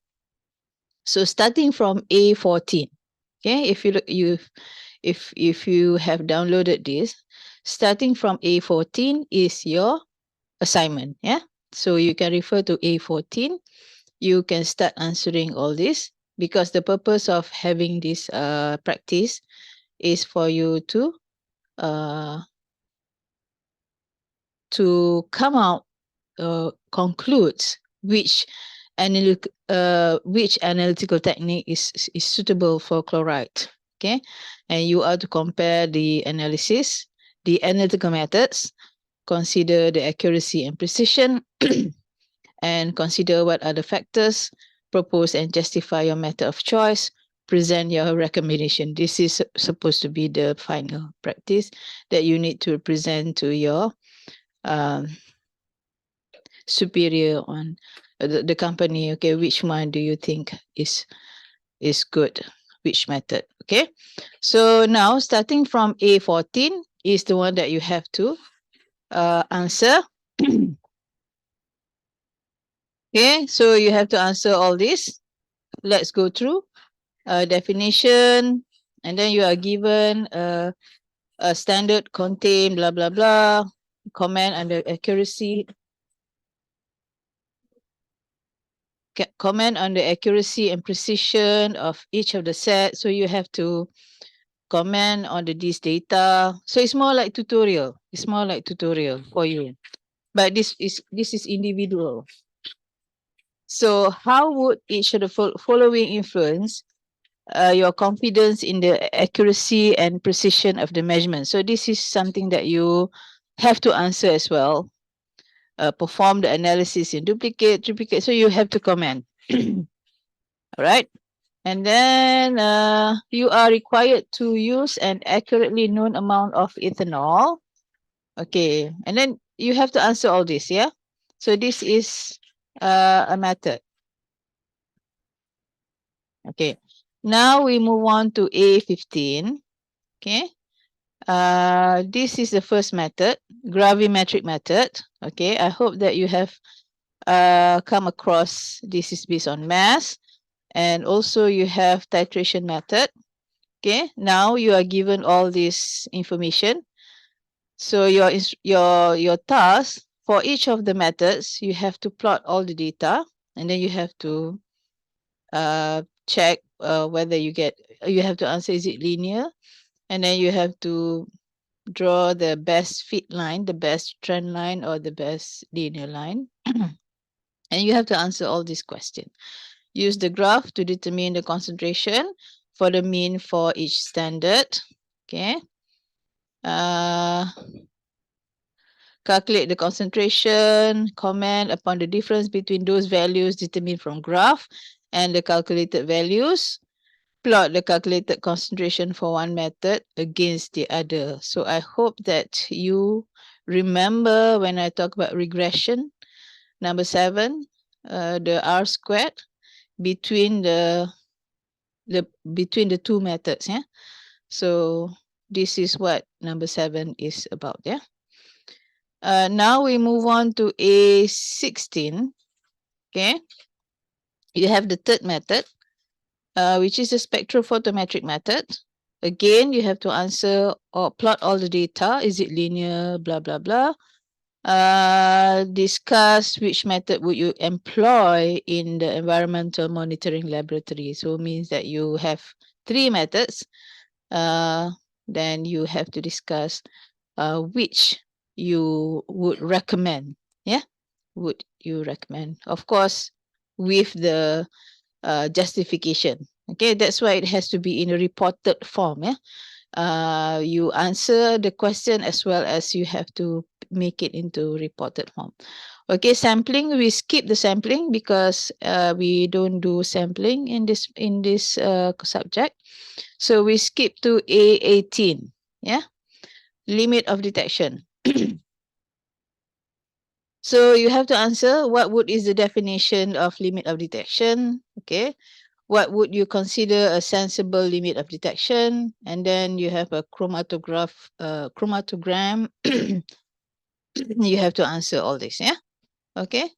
So starting from A14, okay, if you look, if you have downloaded this, starting from A14 is your assignment. Yeah. So you can refer to A14. You can start answering all this because the purpose of having this practice is for you to come out concludes which analytical technique is suitable for chloride. Okay, and you are to compare the analysis, the analytical methods, consider the accuracy and precision, and consider what are the factors, propose and justify your method of choice, present your recommendation. This is supposed to be the final practice that you need to present to your superior on the company. Okay, which one do you think is good? Which method? Okay, so now starting from A14 is the one that you have to answer. Okay, so you have to answer all this. Let's go through definition, and then you are given a standard contain blah blah blah, comment under accuracy, comment on the accuracy and precision of each of the sets. So you have to comment on this data. So it's more like tutorial. It's more like tutorial for you. But this is individual. So how would each of the following influence your confidence in the accuracy and precision of the measurement? So this is something that you have to answer as well. Perform the analysis in duplicate. So you have to comment. All right. And then you are required to use an accurately known amount of ethanol. Okay. And then you have to answer all this, yeah? So this is a method. Okay. Now we move on to A15. Okay. This is the first method, gravimetric method. Okay. I hope that you have come across this is based on mass. And also you have titration method. Okay, now you are given all this information. So your task for each of the methods, you have to plot all the data, and then you have to check whether you have to answer is it linear, and then you have to draw the best fit line, the best trend line, or the best linear line. And you have to answer all these questions. Use the graph to determine the concentration for the mean for each standard. Okay. Calculate the concentration, comment upon the difference between those values determined from graph and the calculated values. Plot the calculated concentration for one method against the other. So I hope that you remember when I talk about regression. Number 7, the R squared between the two methods. Yeah. So this is what number 7 is about. Yeah. Now we move on to A16. Okay. You have the third method, which is the spectrophotometric method. Again, you have to answer or plot all the data. Is it linear? Blah, blah, blah. Discuss which method would you employ in the environmental monitoring laboratory. So it means that you have 3 methods. Then you have to discuss which you would recommend. Yeah, would you recommend? Of course, with the justification. Okay, that's why it has to be in a reported form. Yeah, you answer the question as well as you have to make it into reported form. Okay, sampling, we skip the sampling because we don't do sampling in this subject. So we skip to A18. Yeah, limit of detection. So you have to answer what is the definition of limit of detection. Okay. What would you consider a sensible limit of detection? And then you have a chromatogram. You have to answer all this, yeah? Okay.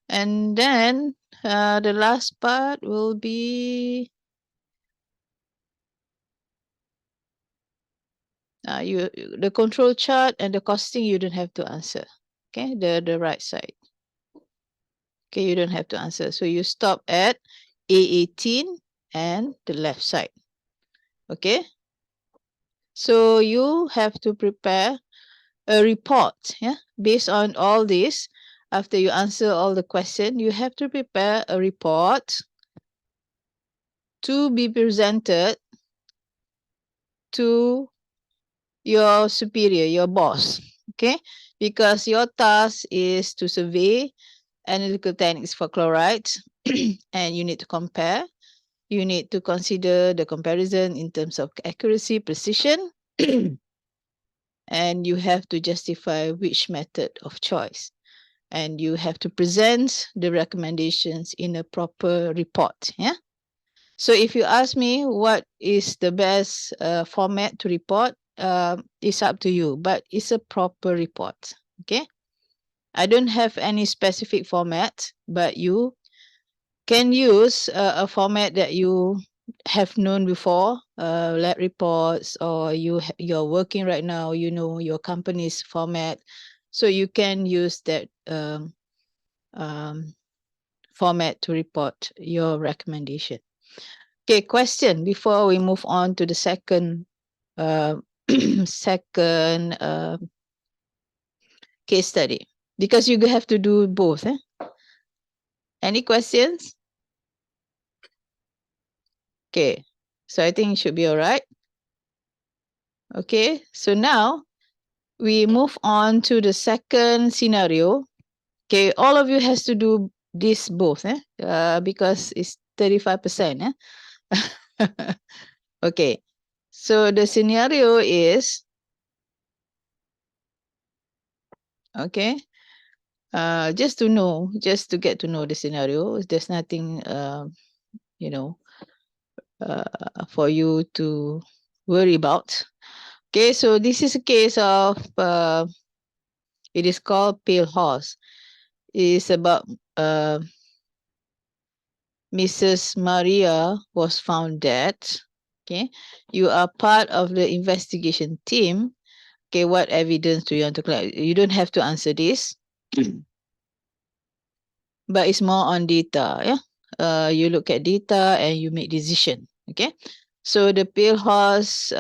And then the last part will be the control chart and the costing you don't have to answer. Okay, the right side. Okay, you don't have to answer. So you stop at A18 and the left side. Okay. So you have to prepare a report, yeah, based on all this. After you answer all the questions, you have to prepare a report to be presented to your superior, your boss, okay? Because your task is to survey analytical techniques for chlorides and you need to compare. You need to consider the comparison in terms of accuracy, precision, and you have to justify which method of choice. And you have to present the recommendations in a proper report, yeah? So if you ask me what is the best format to report, it's up to you, but it's a proper report, okay? I don't have any specific format, but you can use a format that you have known before, lab reports, or you're working right now, you know your company's format. So you can use that format to report your recommendation. Okay, question before we move on to the second second case study, because you have to do both. Any questions? Okay, so I think it should be all right. Okay, so now we move on to the second scenario. Okay, all of you has to do this both, because it's 35%. Okay, so the scenario is, okay, just to get to know the scenario. There's nothing, you know, for you to worry about. Okay, so this is a case of, it is called Pale Horse. It's about Mrs. Maria was found dead. Okay, you are part of the investigation team. Okay, what evidence do you want to collect? You don't have to answer this, but it's more on data. Yeah, you look at data and you make decision. Okay, so the Pale Horse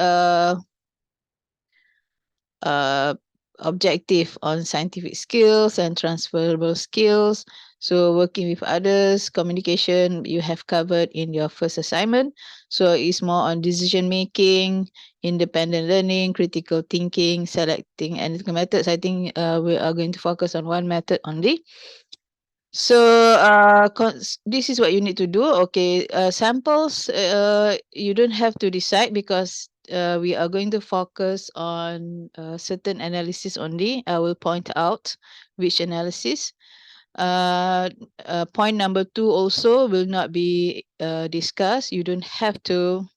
objective on scientific skills and transferable skills. So working with others, communication, you have covered in your first assignment. So it's more on decision making, independent learning, critical thinking, selecting analytical methods. I think we are going to focus on one method only. So this is what you need to do. Okay, samples, you don't have to decide because we are going to focus on certain analysis only. I will point out which analysis. Point number 2 also will not be discussed. You don't have to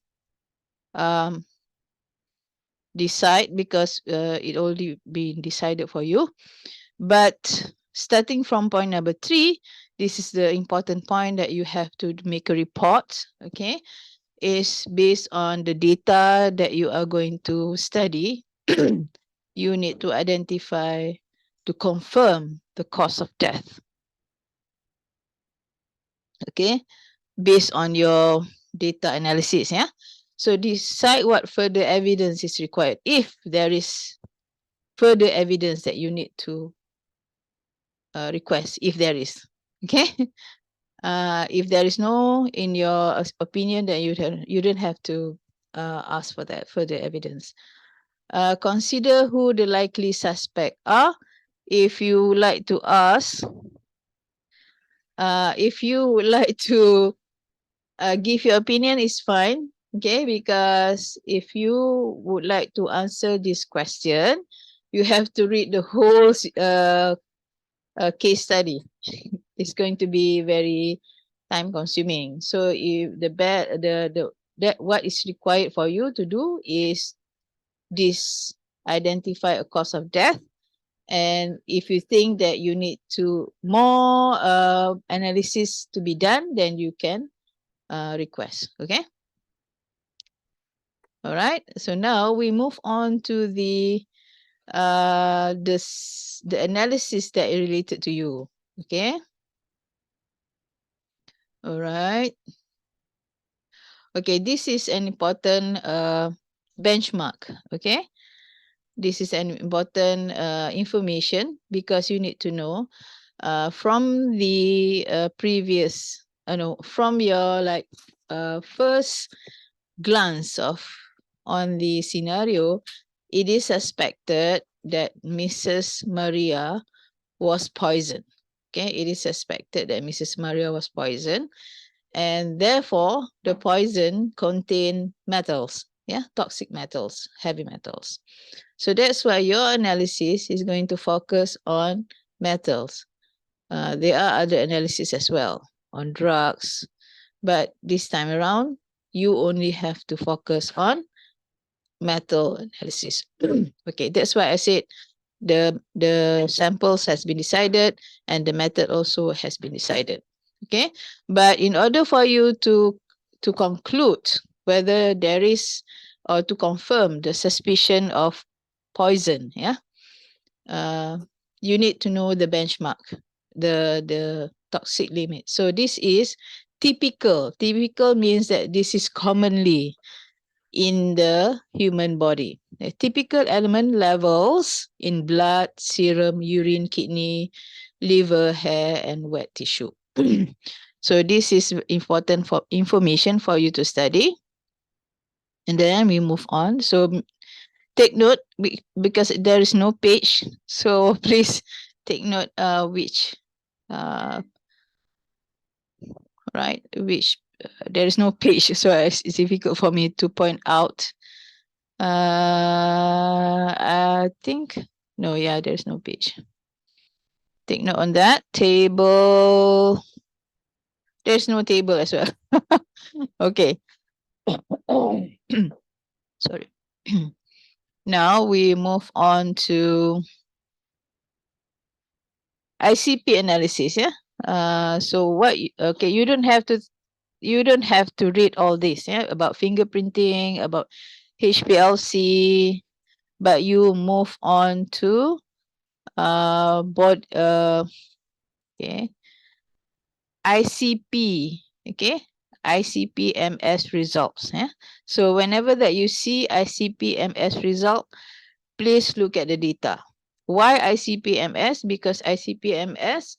decide because it already been decided for you. But starting from point number 3, this is the important point that you have to make a report, okay, is based on the data that you are going to study. You need to identify, to confirm the cause of death, okay, based on your data analysis, yeah. So decide what further evidence is required, if there is further evidence that you need to request, if there is, okay. If there is no, in your opinion, then you don't have to ask for that further evidence. Consider who the likely suspect are. If you would like to ask, if you would like to give your opinion, is fine. Okay, because if you would like to answer this question, you have to read the whole a case study. It's going to be very time consuming. So if that what is required for you to do is this: identify a cause of death, and if you think that you need to more analysis to be done, then you can request. Okay. All right. So now we move on to the analysis that is related to you. Okay. All right. Okay, this is an important benchmark. Okay, this is an important information because you need to know from the previous, from your first glance of on the scenario, it is suspected that Mrs. Maria was poisoned. Okay, it is suspected that Mrs. Maria was poisoned, and therefore the poison contain metals, toxic metals, heavy metals. So that's why your analysis is going to focus on metals. There are other analysis as well on drugs, but this time around you only have to focus on metal analysis. Okay, that's why I said the samples has been decided and the method also has been decided. Okay, but in order for you to conclude whether there is, or to confirm the suspicion of poison, you need to know the benchmark, the toxic limit. So this is typical. Typical means that this is commonly in the human body. The typical element levels in blood, serum, urine, kidney, liver, hair, and wet tissue. So this is important for information for you to study. And then we move on. So take note because there is no page. So please take note which right, which there is no page, so it's difficult for me to point out. I think no, there's no page. Take note on that. Table. There's no table as well. Okay. Sorry. Now we move on to ICP analysis. So what? Okay, you don't have to read all this. About fingerprinting, about HPLC, but you move on to ICP. Okay, ICP-MS results. So whenever that you see ICP-MS result, please look at the data. Why ICP-MS? Because ICP-MS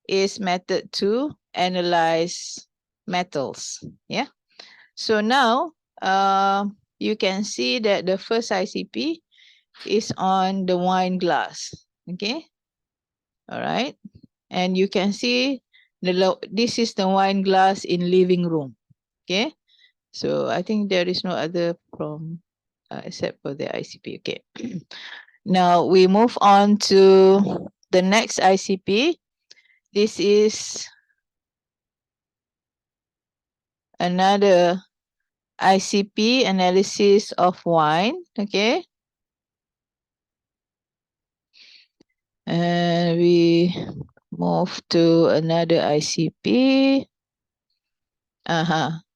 is method to analyze metals. So now you can see that the first ICP is on the wine glass. Okay. All right. And you can see this is the wine glass in living room. Okay. So I think there is no other from except for the ICP. Okay. Now we move on to the next ICP. This is another ICP analysis of wine. Okay. And we move to another ICP.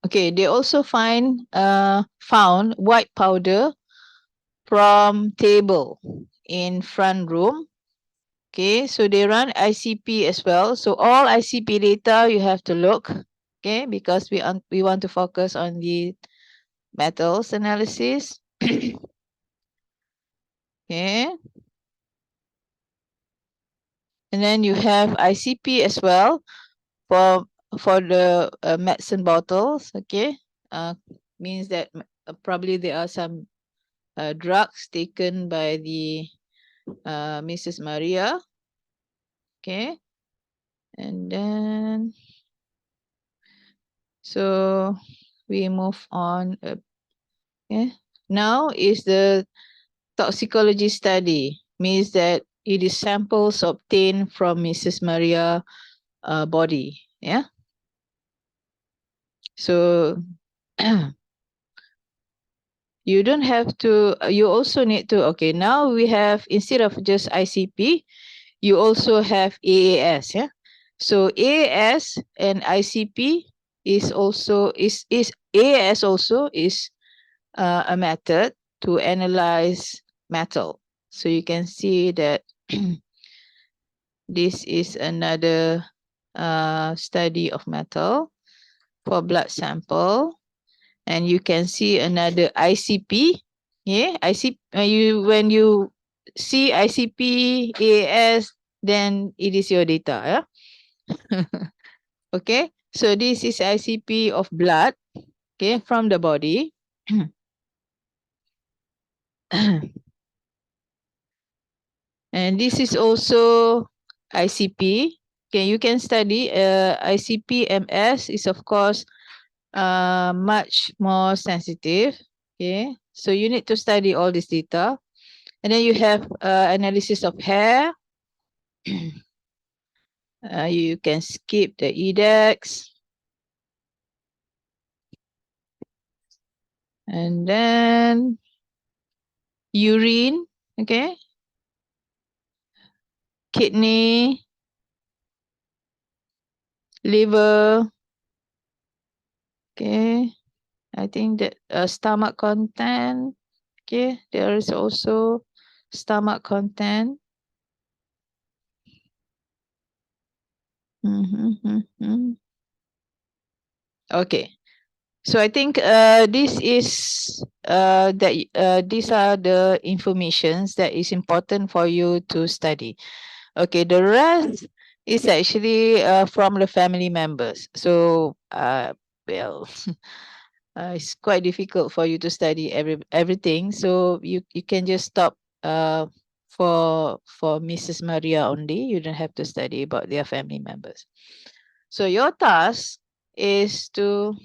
Okay, they also found white powder from table in front room. Okay, so they run ICP as well. So all ICP data you have to look. Okay, because we want to focus on the metals analysis. Okay. And then you have ICP as well for the medicine bottles. Okay, means that probably there are some drugs taken by the Mrs. Maria. Okay, and then so we move on. Okay, now is the toxicology study. Means that it is samples obtained from Mrs. Maria body. Yeah. So you don't have to, you also need to, okay, now we have, instead of just ICP, you also have AAS. Yeah. So AAS and ICP is also, is AAS also is a method to analyze metal. So you can see that this is another study of metal for blood sample. And you can see another ICP. Yeah, ICP, when you see ICP, AAS, then it is your data. Yeah? Okay, so this is ICP of blood, okay, from the body. And this is also ICP. Okay, you can study ICP MS is of course much more sensitive. Okay, so you need to study all this data. And then you have analysis of hair. You can skip the index. And then urine, okay. Kidney, liver, okay. I think that stomach content, okay. There is also stomach content. Okay. So I think this is these are the informations that is important for you to study. Okay, the rest is actually from the family members. So well, it's quite difficult for you to study everything. So you can just stop for Mrs. Maria only. You don't have to study about their family members. So your task is to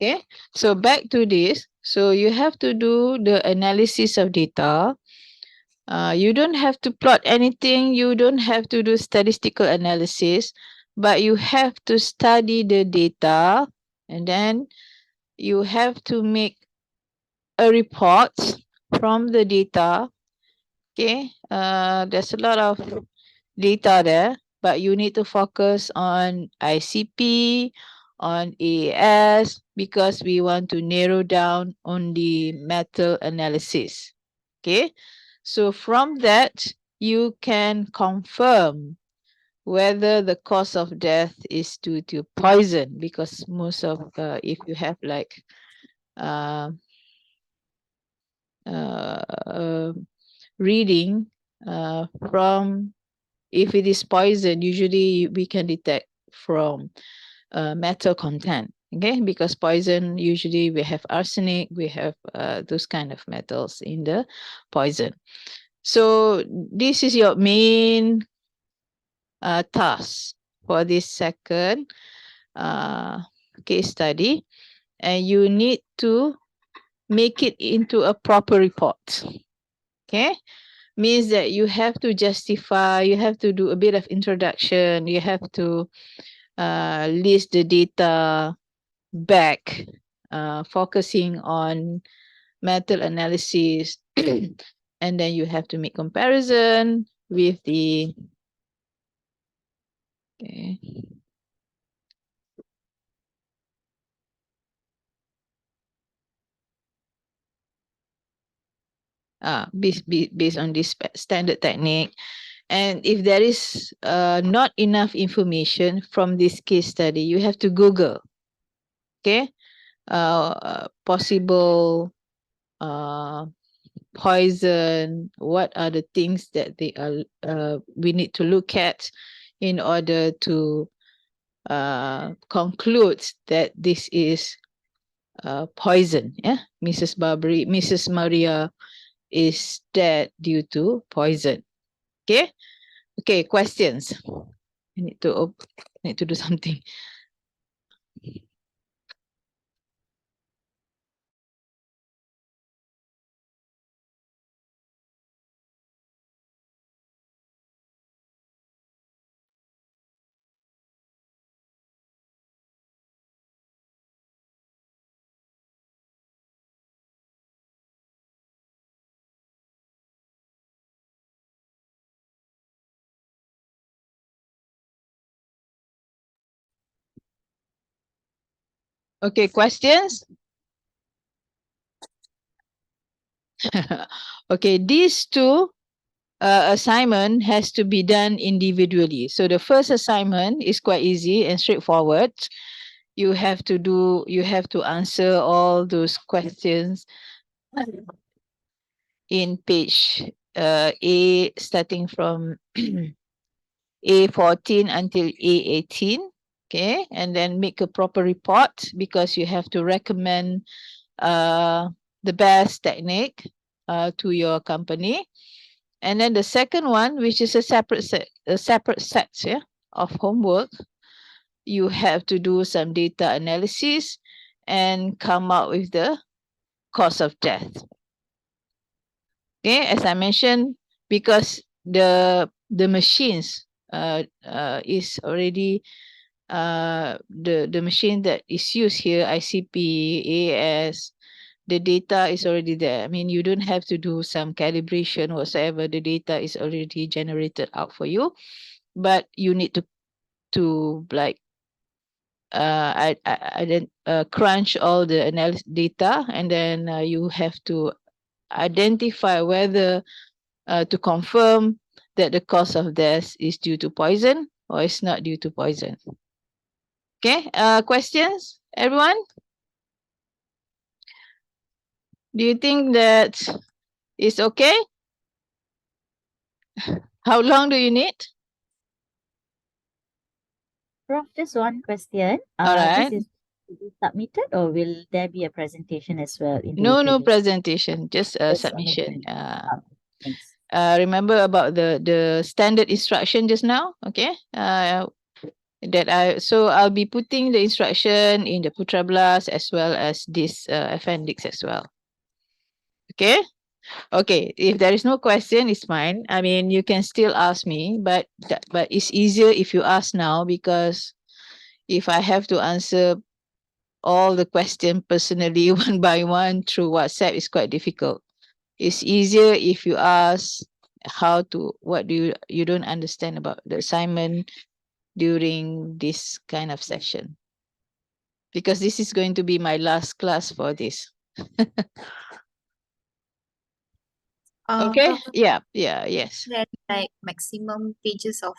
okay, so back to this. So you have to do the analysis of data. You don't have to plot anything. You don't have to do statistical analysis, but you have to study the data, and then you have to make a report from the data. Okay, there's a lot of data there, but you need to focus on ICP, on AAS, because we want to narrow down on the metal analysis. Okay, so from that, you can confirm whether the cause of death is due to poison, because most of, if you have like reading from, if it is poison, usually we can detect from metal content. Okay, because poison, usually we have arsenic, we have those kind of metals in the poison. So this is your main task for this second case study, and you need to make it into a proper report. Okay, means that you have to justify, you have to do a bit of introduction, you have to list the data back, focusing on metal analysis, and then you have to make comparison with the okay. Based on this standard technique. And if there is not enough information from this case study, you have to Google, okay, possible poison, what are the things that they are we need to look at in order to conclude that this is poison. Yeah, Mrs. Maria is dead due to poison. Okay, Okay, questions. I need to do something. Okay, questions? Okay, these two assignment has to be done individually. So the first assignment is quite easy and straightforward. You have to answer all those questions in page A, starting from A14 until A18. Okay, and then make a proper report because you have to recommend the best technique to your company. And then the second one, which is a separate set, yeah, of homework, you have to do some data analysis and come up with the cause of death. Okay, as I mentioned, because the machines is already the machine that is used here, ICP, AS, the data is already there. I mean, you don't have to do some calibration whatsoever. The data is already generated out for you, but you need to like crunch all the analysis data, and then you have to identify whether to confirm that the cause of death is due to poison or it's not due to poison. Okay, questions, everyone? Do you think that is okay? How long do you need? Prof, just one question. All right. This is to be submitted, or will there be a presentation as well? No presentation, just a submission. Thanks. Remember about the standard instruction just now, okay? So I'll be putting the instruction in the Putra Blast as well as this appendix as well. Okay? Okay, if there is no question, it's fine. I mean, you can still ask me, but it's easier if you ask now, because if I have to answer all the question personally one by one through WhatsApp, it's quite difficult. It's easier if you ask what do you don't understand about the assignment during this kind of session, because this is going to be my last class for this. Okay. Prof, Yes. is there like maximum pages of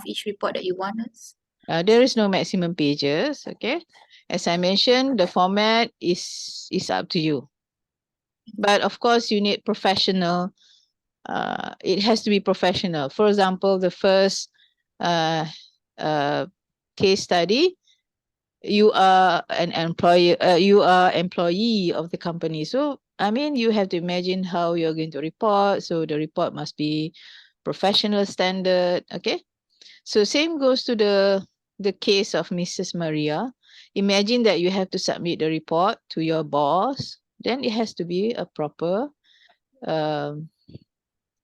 each report that you want us? There is no maximum pages. Okay, as I mentioned, the format is up to you, but of course you need professional. It has to be professional. For example, the first case study, you are an employee, you are employee of the company. So, I mean, you have to imagine how you're going to report. So the report must be professional standard. Okay. So same goes to the case of Mrs. Maria. Imagine that you have to submit the report to your boss. Then it has to be a proper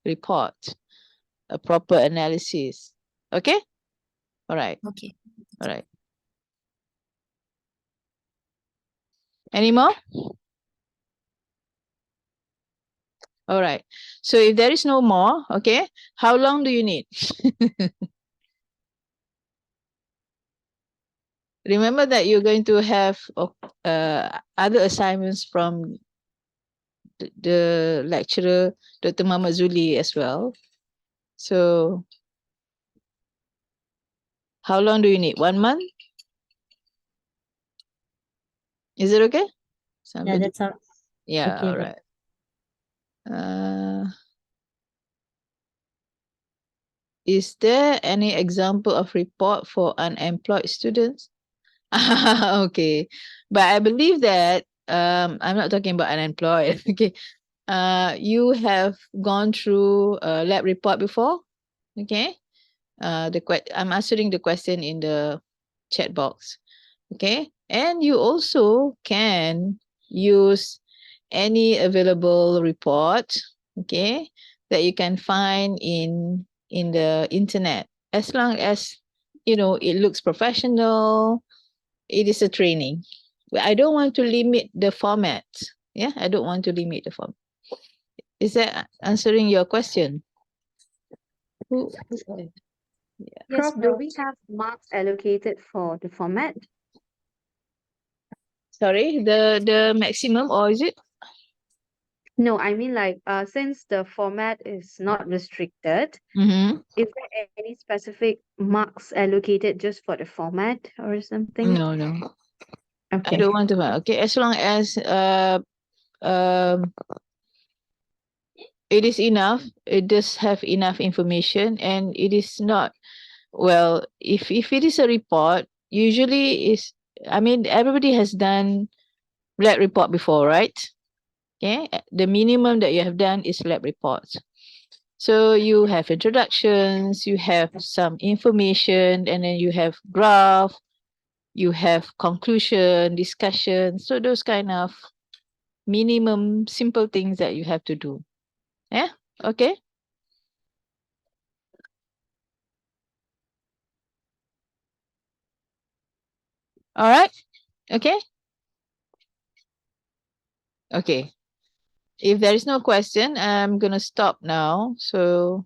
report, a proper analysis. Okay? All right. Okay. All right. Any more? All right. So if there is no more, okay, how long do you need? Remember that you're going to have other assignments from the lecturer, Dr. Muhammad Zuli, as well. So how long do you need? 1 month? Is it okay? Yeah, that's all. Yeah, okay, all right. Is there any example of report for unemployed students? Okay, but I believe that I'm not talking about unemployed. Okay, you have gone through a lab report before? Okay. I'm answering the question in the chat box. Okay. And you also can use any available report, okay, that you can find in the internet, as long as it looks professional. It is a training. But I don't want to limit the format. Yeah, I don't want to limit the format. Is that answering your question? Yes, do we have marks allocated for the format? Sorry, the maximum, or is it? No, I mean like since the format is not restricted, Mm-hmm. is there any specific marks allocated just for the format or something? No, no. I Okay. don't want to. Okay, as long as um it is enough, it does have enough information, and it is not, well, if it is a report, usually is, I mean, everybody has done lab report before, right? Okay, the minimum that you have done is lab reports. So you have introductions, you have some information, and then you have graph, you have conclusion, discussion. So those kind of minimum simple things that you have to do. Yeah, okay. All right, okay. Okay. If there is no question, I'm gonna stop now. So